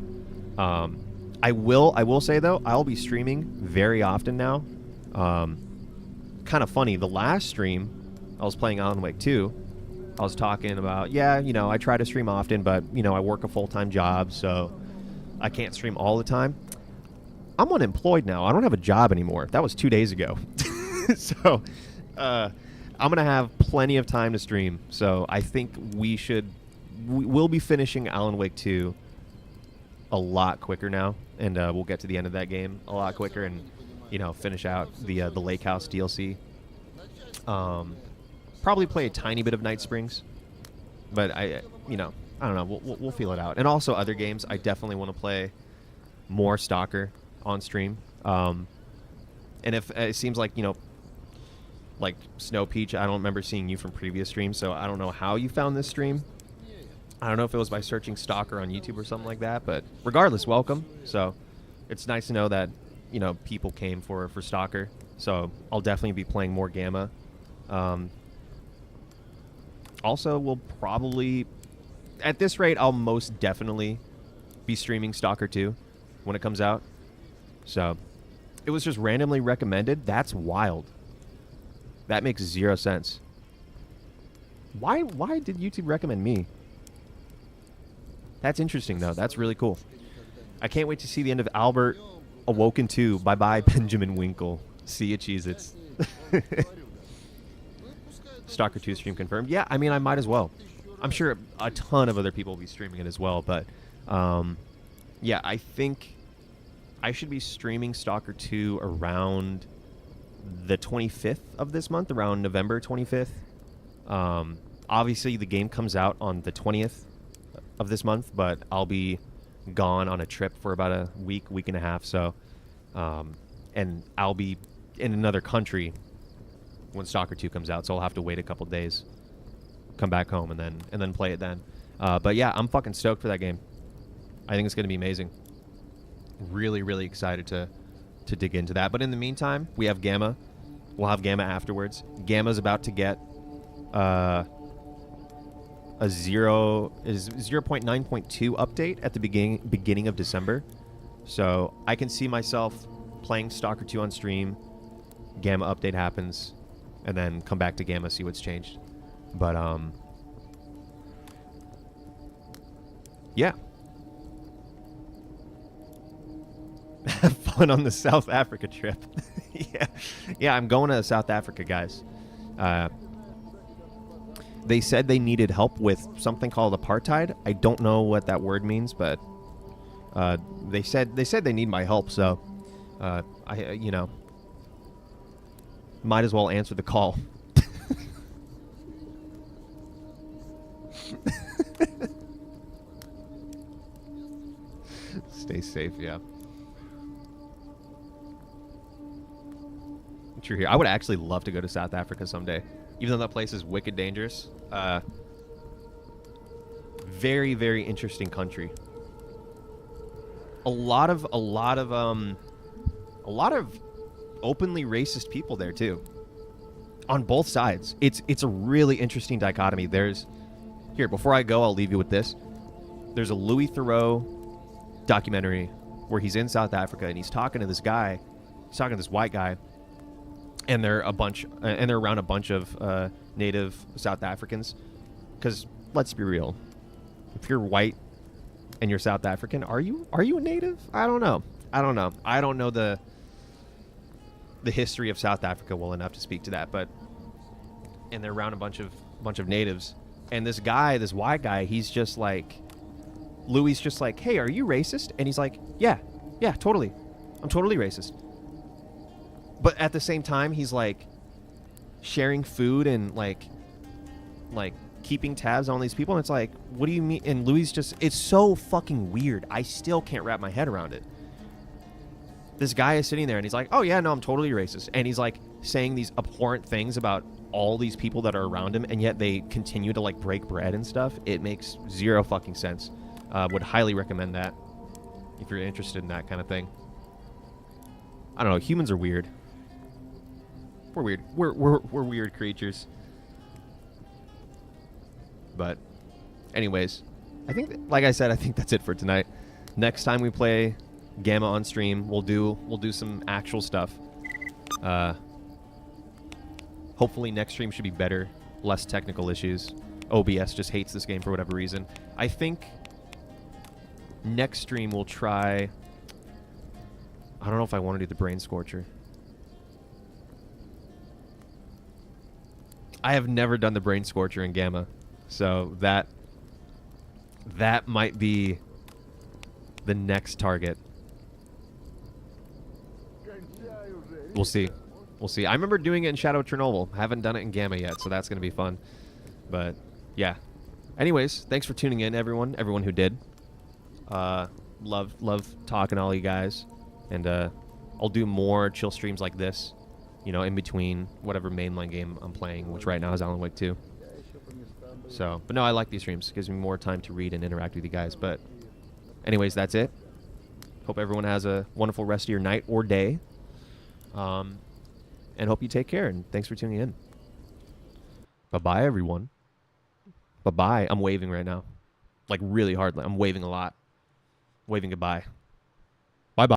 I will say though, I'll be streaming very often now. Kind of funny. The last stream, I was playing Alan Wake 2. I was talking about, yeah, you know, I try to stream often, but, you know, I work a full-time job, so I can't stream all the time. I'm unemployed now. I don't have a job anymore. That was 2 days ago. So, I'm going to have plenty of time to stream. So I think we'll be finishing Alan Wake 2 a lot quicker now, and we'll get to the end of that game a lot quicker and, you know, finish out the Lake House DLC. Probably play a tiny bit of Night Springs, but I don't know. We'll feel it out. And also other games. I definitely want to play more Stalker on stream. And if it seems like, you know, like Snow Peach, I don't remember seeing you from previous streams, so I don't know how you found this stream. I don't know if it was by searching Stalker on YouTube or something like that, but regardless, welcome. So it's nice to know that, you know, people came for Stalker. So I'll definitely be playing more Gamma. Also, we'll probably, at this rate, I'll most definitely be streaming Stalker 2 when it comes out. So it was just randomly recommended. That's wild. That makes zero sense. Why did YouTube recommend me? That's interesting, though. That's really cool. I can't wait to see the end of Albert Awoken 2. Bye-bye, Benjamin Winkle. See ya, Cheez-Its. Stalker 2 stream confirmed. Yeah, I mean, I might as well. I'm sure a ton of other people will be streaming it as well, but yeah, I think I should be streaming Stalker 2 around the 25th of this month, around November 25th. Obviously, the game comes out on the 20th of this month, but I'll be gone on a trip for about a week and a half, so and I'll be in another country when Stalker 2 comes out, so I'll have to wait a couple days, come back home, and then play it then. But yeah, I'm fucking stoked for that game. I think it's going to be amazing. Really, really excited to dig into that. But in the meantime, we have Gamma. We'll have Gamma afterwards. Gamma's about to get a 0.9.2 update at the beginning of December. So I can see myself playing Stalker 2 on stream. Gamma update happens, and then come back to Gamma, see what's changed. But yeah. Have fun on the South Africa trip. Yeah, I'm going to South Africa, guys. They said they needed help with something called apartheid. I don't know what that word means, but they said they need my help. So I might as well answer the call. Stay safe, yeah. True here. I would actually love to go to South Africa someday, even though that place is wicked dangerous. Very, very interesting country. A lot of openly racist people there too. On both sides. It's a really interesting dichotomy. Here, before I go, I'll leave you with this. There's a Louis Theroux documentary where he's in South Africa and he's talking to this guy. He's talking to this white guy, and they're around a bunch of native South Africans. Because let's be real, if you're white and you're South African, are you a native? I don't know. I don't know the history of South Africa well enough to speak to that, and they're around a bunch of natives, and this white guy, he's just like, Louis just like, hey, are you racist? And he's like, yeah, totally. I'm totally racist. But at the same time, he's like sharing food and like keeping tabs on these people. And it's like, what do you mean? And Louis it's so fucking weird. I still can't wrap my head around it. This guy is sitting there and he's like, oh yeah, no, I'm totally racist. And he's like saying these abhorrent things about all these people that are around him, and yet they continue to like break bread and stuff. It makes zero fucking sense. Would highly recommend that if you're interested in that kind of thing. I don't know. Humans are weird. We're weird. We're weird creatures. But anyways, I think, like I said, I think that's it for tonight. Next time we play Gamma on stream, we'll do some actual stuff. Hopefully next stream should be better, less technical issues. OBS just hates this game for whatever reason. I think next stream we'll try... I don't know if I want to do the Brain Scorcher. I have never done the Brain Scorcher in Gamma, so that might be the next target. We'll see. We'll see. I remember doing it in Shadow of Chernobyl. I haven't done it in Gamma yet, so that's going to be fun. But, yeah. Anyways, thanks for tuning in, everyone who did. Love talking to all you guys. And I'll do more chill streams like this, you know, in between whatever mainline game I'm playing, which right now is Alan Wake 2. So, but no, I like these streams. It gives me more time to read and interact with you guys. But anyways, that's it. Hope everyone has a wonderful rest of your night or day. And hope you take care, and thanks for tuning in. Bye-bye, everyone. Bye-bye. I'm waving right now. Like, really hard. I'm waving a lot. Waving goodbye.